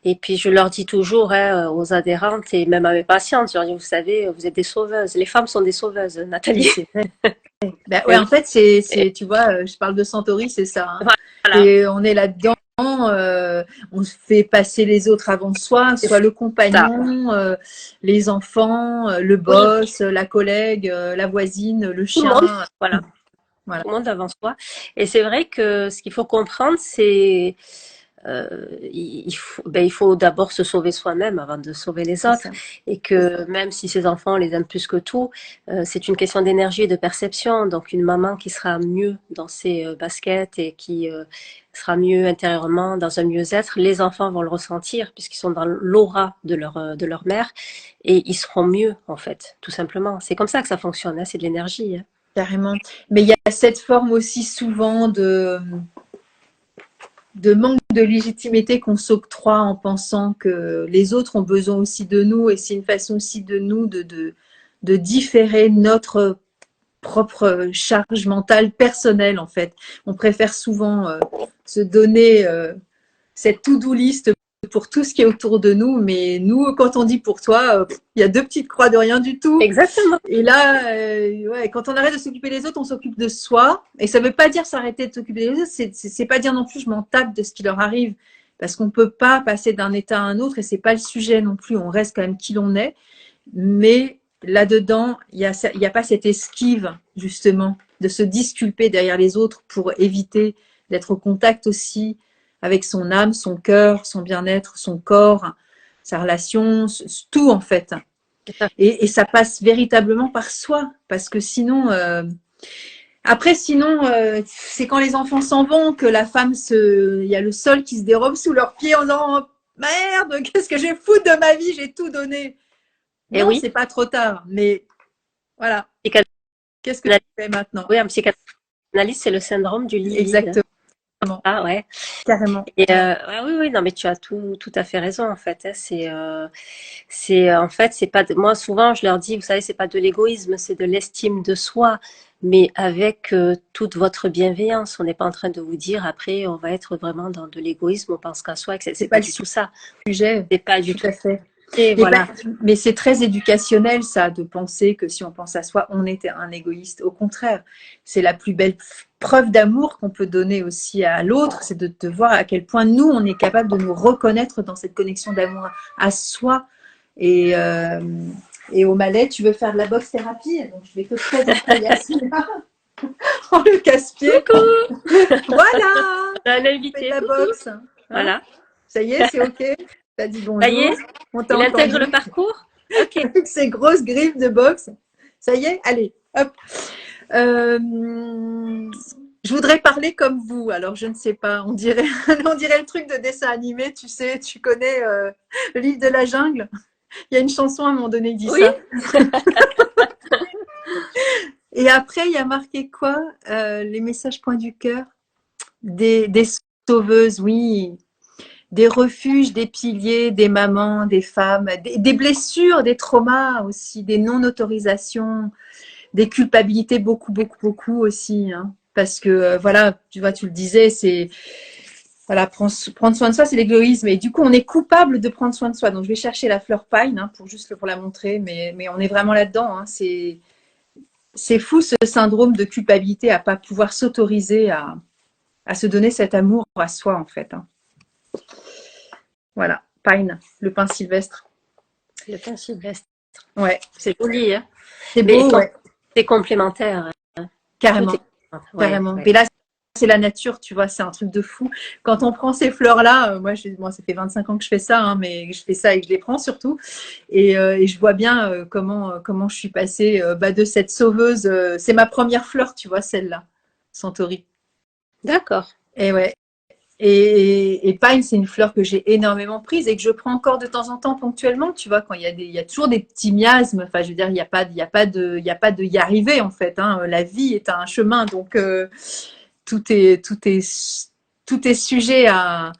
Et puis je leur dis toujours aux adhérentes et même à mes patientes, je leur dis, vous savez, vous êtes des sauveuses. Les femmes sont des sauveuses, Nathalie. C'est vrai. Ben ouais, en fait, tu vois, je parle de Centauri, c'est ça. Hein. Voilà. Et on est là-dedans, on fait passer les autres avant soi, soit le compagnon, les enfants, le boss, la collègue, la voisine, le Tout le chien. monde, voilà. Voilà. Tout le monde avant soi. Et c'est vrai que ce qu'il faut comprendre, c'est il faut d'abord se sauver soi-même avant de sauver les autres. Et que même si ses enfants les aiment plus que tout, c'est une question d'énergie et de perception. Donc une maman qui sera mieux dans ses baskets et qui sera mieux intérieurement, dans un mieux-être, les enfants vont le ressentir puisqu'ils sont dans l'aura de leur mère et ils seront mieux en fait, tout simplement. C'est comme ça que ça fonctionne, hein, c'est de l'énergie. Hein. Carrément. Mais il y a cette forme aussi souvent de manque de légitimité qu'on s'octroie en pensant que les autres ont besoin aussi de nous et c'est une façon aussi de nous de différer notre propre charge mentale personnelle en fait. On préfère souvent se donner cette to-do list pour tout ce qui est autour de nous, mais nous, quand on dit pour toi, il y a 2 petites croix de rien du tout. Exactement. Et là, ouais, quand on arrête de s'occuper des autres, on s'occupe de soi. Et ça ne veut pas dire s'arrêter de s'occuper des autres, c'est pas dire non plus je m'en tape de ce qui leur arrive, parce qu'on ne peut pas passer d'un état à un autre et c'est pas le sujet non plus. On reste quand même qui l'on est, mais là-dedans, il y a pas cette esquive justement de se disculper derrière les autres pour éviter d'être au contact aussi avec son âme, son cœur, son bien-être, son corps, sa relation, tout en fait. Et ça passe véritablement par soi, parce que sinon, après sinon, c'est quand les enfants s'en vont que la femme il y a le sol qui se dérobe sous leurs pieds en disant merde, qu'est-ce que j'ai foutu de ma vie, j'ai tout donné. Et non, oui. C'est pas trop tard, mais voilà. Qu'est-ce que tu fais maintenant? Oui, un psychanalyste, c'est le syndrome du lit. Exactement. Ah ouais. Carrément. Et oui, non, mais tu as tout à fait raison en fait. Hein. C'est en fait, c'est pas moi souvent je leur dis, vous savez, c'est pas de l'égoïsme, c'est de l'estime de soi, mais avec toute votre bienveillance. On n'est pas en train de vous dire après on va être vraiment dans de l'égoïsme, on pense qu'à soi, c'est pas du tout ça. Sujet. C'est pas du tout. À fait. Et voilà. Mais c'est très éducationnel ça, de penser que si on pense à soi, on est un égoïste. Au contraire, c'est la plus belle preuve d'amour qu'on peut donner aussi à l'autre, c'est de voir à quel point nous, on est capable de nous reconnaître dans cette connexion d'amour à soi. Et au Malais, tu veux faire de la boxe thérapie, donc je vais te présenter Yasmina en le casse-pied. Voilà, un invité. de la boxe. Hein, voilà. Ça y est, c'est ok. T'as dit bonjour. Ça y est, il intègre le parcours. Ok. Avec ses grosses griffes de boxe. Ça y est, allez, hop. Je voudrais parler comme vous. Alors, je ne sais pas. On dirait le truc de dessin animé. Tu sais, tu connais le livre de la jungle. Il y a une chanson à un moment donné qui dit ça. Et après, il y a marqué quoi? Les messages point du cœur. Des sauveuses, oui. Des refuges, des piliers, des mamans, des femmes, des blessures, des traumas aussi, des non-autorisations, des culpabilités, beaucoup aussi. Hein. Parce que, voilà, tu vois, tu le disais, c'est... Voilà, prendre soin de soi, c'est l'égoïsme. Et du coup, on est coupable de prendre soin de soi. Donc, je vais chercher la fleur pine hein, pour la montrer. Mais on est vraiment là-dedans. Hein. C'est fou, ce syndrome de culpabilité à pas pouvoir s'autoriser à se donner cet amour à soi, en fait. Hein. Voilà, pine, le pin sylvestre. Le pin sylvestre. Ouais. C'est joli, hein. C'est beau, ouais. C'est complémentaire. Carrément. Carrément. Ouais. Mais là, c'est la nature, tu vois, c'est un truc de fou. Quand on prend ces fleurs-là, moi, ça fait 25 ans que je fais ça, hein, mais je fais ça et je les prends surtout. Et je vois bien comment je suis passée de cette sauveuse. C'est ma première fleur, tu vois, celle-là, Centauri. D'accord. Et ouais. Et pine, c'est une fleur que j'ai énormément prise et que je prends encore de temps en temps ponctuellement, tu vois, quand il y a toujours des petits miasmes. Enfin, je veux dire, il y a pas de y arriver en fait. Hein. La vie est un chemin, donc tout est, tout est, tout est sujet à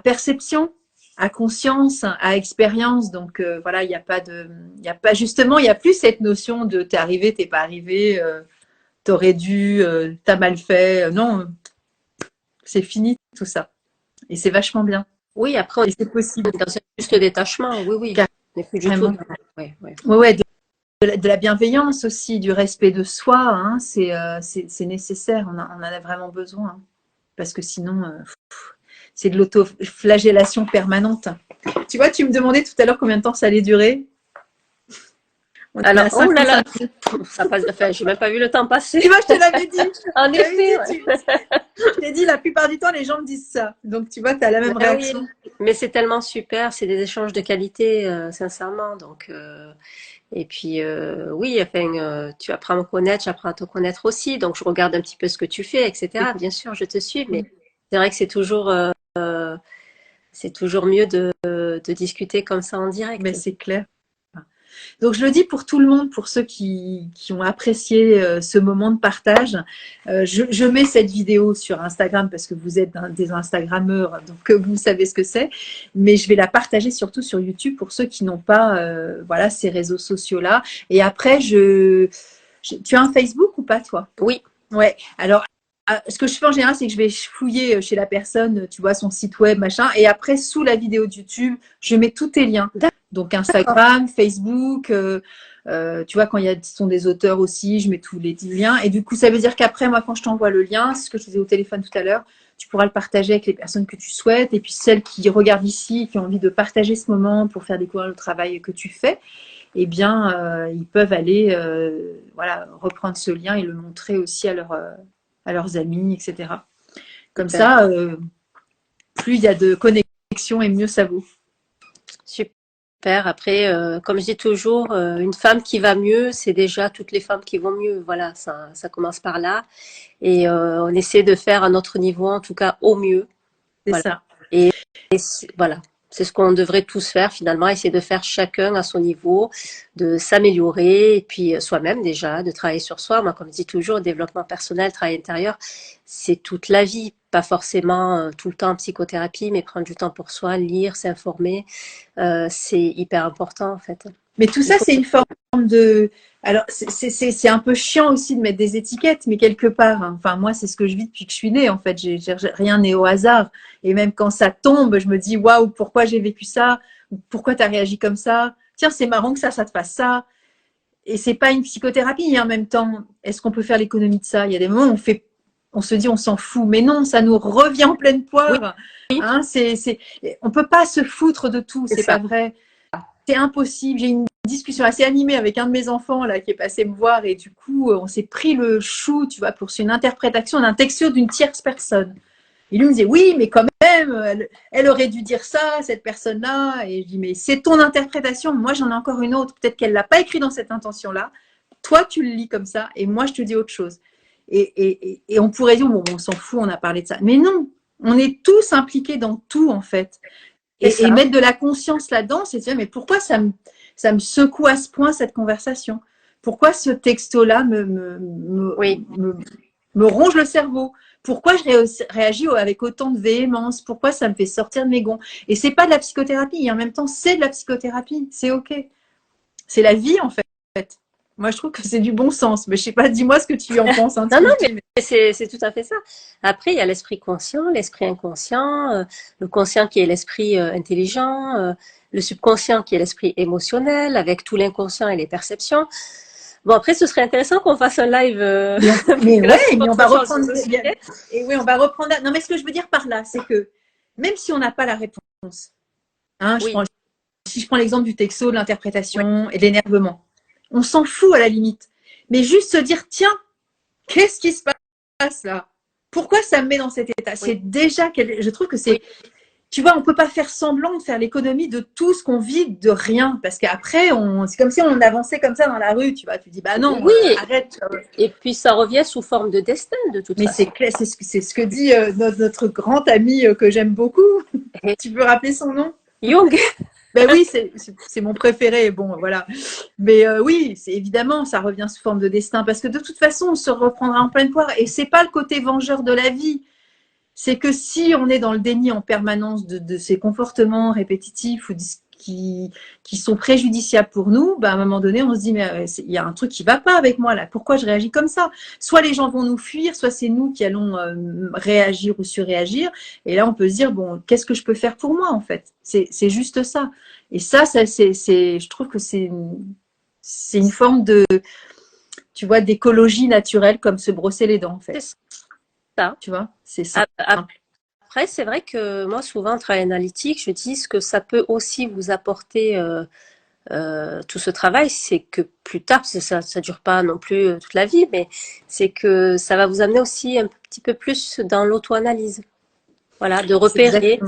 perception, à conscience, à expérience. Donc voilà, il y a pas justement, il y a plus cette notion de t'es arrivé, t'es pas arrivé, t'aurais dû, t'as mal fait. Non, c'est fini tout ça. Et c'est vachement bien. Oui, après, on Et c'est possible. est dans un juste détachement. Oui, oui. On n'est plus du tout. Carrément. Ouais, ouais. Ouais, de la bienveillance aussi, du respect de soi, hein, c'est nécessaire. On en a vraiment besoin. Hein, parce que sinon, c'est de l'autoflagellation permanente. Tu vois, tu me demandais tout à l'heure combien de temps ça allait durer. On est Alors, à oh là là, 55. ça passe. Enfin, j'ai même pas vu le temps passer. Tu vois, je te l'avais dit. En effet. Je t'ai dit, la plupart du temps, les gens me disent ça. Donc, tu vois, tu as la même réaction. Oui, mais c'est tellement super. C'est des échanges de qualité, sincèrement. Donc, et puis, oui, enfin, tu apprends à me connaître, j'apprends à te connaître aussi. Donc, je regarde un petit peu ce que tu fais, etc. Bien sûr, je te suis, mais c'est vrai que c'est toujours mieux de discuter comme ça en direct. Mais c'est clair. Donc je le dis pour tout le monde, pour ceux qui ont apprécié ce moment de partage. Je mets cette vidéo sur Instagram parce que vous êtes des Instagrammeurs, donc vous savez ce que c'est. Mais je vais la partager surtout sur YouTube pour ceux qui n'ont pas voilà, ces réseaux sociaux-là. Et après, tu as un Facebook ou pas, toi? Oui. Ouais. Alors, ce que je fais en général, c'est que je vais fouiller chez la personne, tu vois, son site web, machin. Et après, sous la vidéo de YouTube, je mets tous tes liens. Donc Instagram, Facebook, tu vois, quand ce sont des auteurs aussi, je mets tous les liens. Et du coup, ça veut dire qu'après, moi, quand je t'envoie le lien, c'est ce que je faisais au téléphone tout à l'heure, tu pourras le partager avec les personnes que tu souhaites. Et puis celles qui regardent ici, qui ont envie de partager ce moment pour faire découvrir le travail que tu fais, eh bien, ils peuvent aller voilà, reprendre ce lien et le montrer aussi à leurs amis, etc. Comme ça, plus il y a de connexion et mieux ça vaut. Super. Après, comme je dis toujours, une femme qui va mieux, c'est déjà toutes les femmes qui vont mieux. Voilà, ça commence par là. Et on essaie de faire à notre niveau, en tout cas au mieux. C'est voilà. ça. Et voilà, c'est ce qu'on devrait tous faire finalement, essayer de faire chacun à son niveau, de s'améliorer et puis soi-même déjà, de travailler sur soi. Moi, comme je dis toujours, développement personnel, travail intérieur, c'est toute la vie, pas forcément tout le temps en psychothérapie, mais prendre du temps pour soi, lire, s'informer, c'est hyper important en fait. Mais tout ça, c'est une forme de... Alors, c'est un peu chiant aussi de mettre des étiquettes, mais quelque part, hein, enfin, moi, c'est ce que je vis depuis que je suis née, en fait. Rien n'est au hasard. Et même quand ça tombe, je me dis, waouh, pourquoi j'ai vécu ça? Pourquoi tu as réagi comme ça? Tiens, c'est marrant que ça te fasse ça. Et c'est pas une psychothérapie, hein, en même temps. Est-ce qu'on peut faire l'économie de ça? Il y a des moments où on se dit, on s'en fout. Mais non, ça nous revient en pleine poire. Oui. Hein, on peut pas se foutre de tout, c'est pas vrai. C'est impossible. J'ai une discussion assez animée avec un de mes enfants là qui est passé me voir et du coup on s'est pris le chou, tu vois, pour une interprétation d'un texto d'une tierce personne. Et lui me disait oui, mais quand même, elle aurait dû dire ça, cette personne-là. Et je dis mais c'est ton interprétation. Moi j'en ai encore une autre. Peut-être qu'elle l'a pas écrit dans cette intention-là. Toi tu le lis comme ça et moi je te dis autre chose. Et on pourrait dire bon, on s'en fout, on a parlé de ça. Mais non, on est tous impliqués dans tout en fait. Et mettre de la conscience là-dedans, c'est de dire mais pourquoi ça me secoue à ce point cette conversation? Pourquoi ce texto-là me ronge le cerveau? Pourquoi je réagis avec autant de véhémence? Pourquoi ça me fait sortir de mes gonds? Et c'est pas de la psychothérapie, et en même temps c'est de la psychothérapie, c'est ok. C'est la vie en fait. Moi je trouve que c'est du bon sens, mais je sais pas, dis-moi ce que tu en penses. Hein, non, mais c'est tout à fait ça. Après, il y a l'esprit conscient, l'esprit inconscient, le conscient qui est l'esprit intelligent, le subconscient qui est l'esprit émotionnel, avec tout l'inconscient et les perceptions. Bon, après, ce serait intéressant qu'on fasse un live. Mais on va reprendre. Et oui, on va reprendre. Non, mais ce que je veux dire par là, c'est que même si on n'a pas la réponse, hein, si je prends l'exemple du texto, de l'interprétation et de l'énervement, on s'en fout à la limite. Mais juste se dire, tiens, qu'est-ce qui se passe là? Pourquoi ça me met dans cet état? C'est déjà, je trouve que c'est, tu vois, on peut pas faire semblant de faire l'économie de tout ce qu'on vit de rien, parce qu'après, c'est comme si on avançait comme ça dans la rue, tu vois. Tu dis, bah non, arrête. Et puis ça revient sous forme de destin, de toute façon. Mais c'est clair, c'est ce que dit notre grand ami que j'aime beaucoup. Tu peux rappeler son nom? Jung. Ben oui, c'est mon préféré. Bon, voilà. Mais oui, c'est évidemment, ça revient sous forme de destin parce que de toute façon, on se reprendra en pleine poire. Et c'est pas le côté vengeur de la vie. C'est que si on est dans le déni en permanence de ces comportements répétitifs ou qui sont préjudiciables pour nous, bah à un moment donné, on se dit, mais il y a un truc qui va pas avec moi là. Pourquoi je réagis comme ça? Soit les gens vont nous fuir, soit c'est nous qui allons réagir ou surréagir. Et là, on peut se dire, bon, qu'est-ce que je peux faire pour moi en fait? C'est juste ça. Et ça je trouve que c'est une forme de, tu vois, d'écologie naturelle comme se brosser les dents en fait. C'est ça. Tu vois, c'est ça. Après, c'est vrai que moi, souvent, en travail analytique, je dis que ça peut aussi vous apporter tout ce travail, c'est que plus tard, parce que ça ne dure pas non plus toute la vie, mais c'est que ça va vous amener aussi un petit peu plus dans l'auto-analyse. Voilà, de repérer.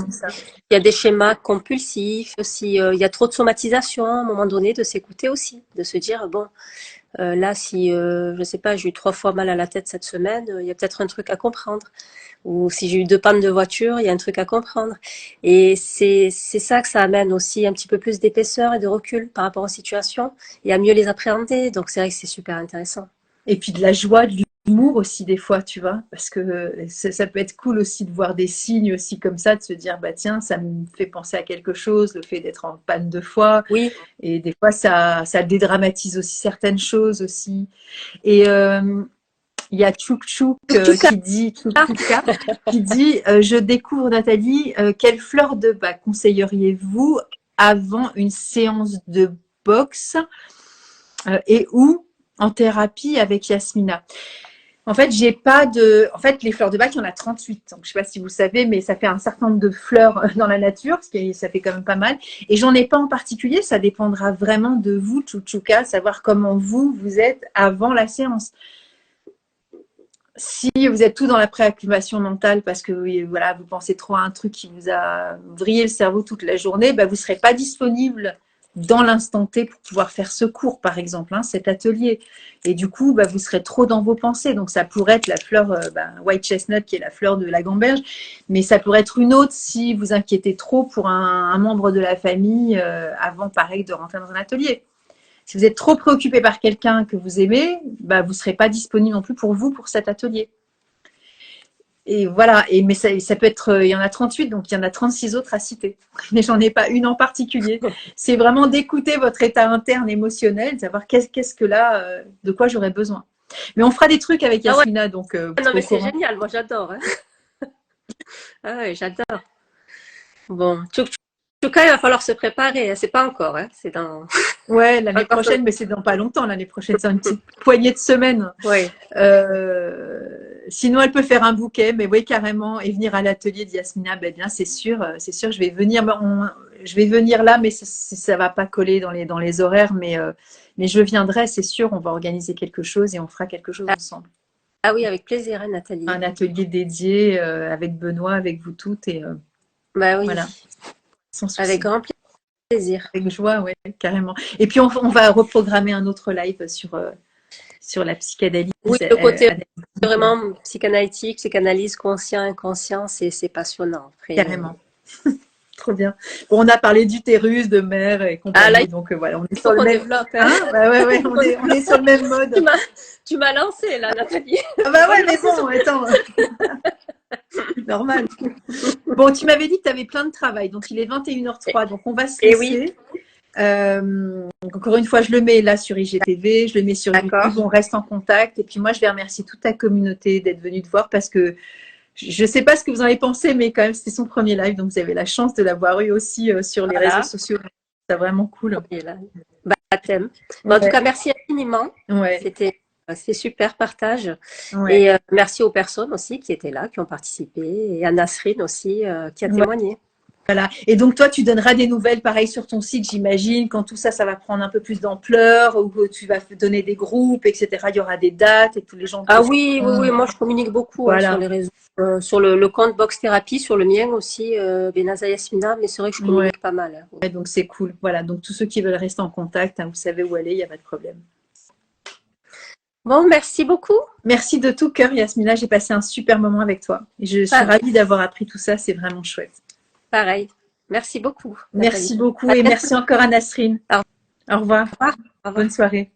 Il y a des schémas compulsifs aussi, il y a trop de somatisation à un moment donné, de s'écouter aussi, de se dire, bon, là, si, je sais pas, j'ai eu 3 fois mal à la tête cette semaine, il y a peut-être un truc à comprendre. Ou si j'ai eu 2 pannes de voiture, il y a un truc à comprendre. Et c'est ça que ça amène aussi un petit peu plus d'épaisseur et de recul par rapport aux situations et à mieux les appréhender. Donc c'est vrai que c'est super intéressant. Et puis de la joie, de l'humour aussi des fois, tu vois, parce que ça peut être cool aussi de voir des signes aussi comme ça, de se dire, bah tiens, ça me fait penser à quelque chose, le fait d'être en panne 2 fois. Oui. Et des fois, ça dédramatise aussi certaines choses aussi. Et il y a Tchouk Tchouk qui dit, je découvre Nathalie, quelle fleur de bac conseilleriez-vous avant une séance de boxe et où en thérapie avec Yasmina? En fait, les fleurs de bac, il y en a 38. Donc, je sais pas si vous savez, mais ça fait un certain nombre de fleurs dans la nature, ça fait quand même pas mal. Et j'en ai pas en particulier. Ça dépendra vraiment de vous, Tchoukchouka, savoir comment vous êtes avant la séance. Si vous êtes tout dans la préoccupation mentale parce que voilà, vous pensez trop à un truc qui vous a vrillé le cerveau toute la journée, bah, vous ne serez pas disponible dans l'instant T pour pouvoir faire ce cours, par exemple, cet atelier. Et du coup, bah, vous serez trop dans vos pensées. Donc, ça pourrait être la fleur White Chestnut, qui est la fleur de la gamberge, mais ça pourrait être une autre si vous inquiétez trop pour un membre de la famille avant, pareil, de rentrer dans un atelier. Si vous êtes trop préoccupé par quelqu'un que vous aimez, bah, vous ne serez pas disponible non plus pour vous pour cet atelier. Et voilà, mais ça peut être, il y en a 38, donc il y en a 36 autres à citer. Mais j'en ai pas une en particulier. C'est vraiment d'écouter votre état interne émotionnel, de savoir qu'est-ce que là, de quoi j'aurais besoin. Mais on fera des trucs avec Yasmina, ouais. donc. Non, mais c'est génial, moi j'adore. Hein. Ah ouais, j'adore. Bon, Tchouka, il va falloir se préparer. C'est pas encore, hein. C'est dans. Ouais, l'année prochaine, mais c'est dans pas longtemps. L'année prochaine, c'est une petite poignée de semaines. Ouais. Sinon, elle peut faire un bouquet, mais oui, carrément, et venir à l'atelier de Yasmina, ben bien, c'est sûr, je vais venir. Je vais venir là, mais ça va pas coller dans les horaires, mais je viendrai, c'est sûr. On va organiser quelque chose et on fera quelque chose ensemble. Ah oui, avec plaisir, hein, Nathalie. Un atelier dédié avec Benoît, avec vous toutes et bah oui. Voilà. Avec grand plaisir. Avec joie, ouais, carrément. Et puis on va reprogrammer un autre live sur la psychanalyse. Oui, le côté vraiment psychanalytique, psychanalyse conscient, inconscient, c'est passionnant. Après, carrément. Trop bien. Bon, on a parlé d'utérus, de mère et compagnie, là, donc voilà, on est sur le même. Développe, hein. Ouais, on est sur le même mode. Tu m'as lancé là, Nathalie. Ah bah ouais, mais bon, attends. Normal. Bon, tu m'avais dit que tu avais plein de travail, donc il est 21h03, donc on va se laisser. Oui. Encore une fois, je le mets là sur IGTV, je le mets sur YouTube, on reste en contact. Et puis moi, je vais remercier toute ta communauté d'être venue te voir parce que je ne sais pas ce que vous en avez pensé, mais quand même, c'était son premier live, donc vous avez la chance de l'avoir eu aussi sur les réseaux sociaux. C'est vraiment cool. Baptême. En tout cas, merci infiniment. Ouais. C'était super partage. Ouais. Et merci aux personnes aussi qui étaient là, qui ont participé. Et à Nasrine aussi, qui a témoigné. Voilà. Et donc, toi, tu donneras des nouvelles, pareil, sur ton site, j'imagine, quand tout ça, ça va prendre un peu plus d'ampleur, ou que tu vas donner des groupes, etc. Il y aura des dates et tous les gens. Ah oui, moi, je communique beaucoup sur les réseaux. Sur le compte Box Therapy, sur le mien aussi, Benaza Yasmina, mais c'est vrai que je communique pas mal. Hein. Ouais, donc, c'est cool. Voilà. Donc, tous ceux qui veulent rester en contact, vous savez où aller, il n'y a pas de problème. Bon, merci beaucoup. Merci de tout cœur, Yasmina. J'ai passé un super moment avec toi. Je suis ravie d'avoir appris tout ça. C'est vraiment chouette. Pareil. Merci beaucoup. Merci Nathalie. beaucoup et merci encore à Nasrine. Au Au revoir. revoir. Au revoir. Bonne soirée.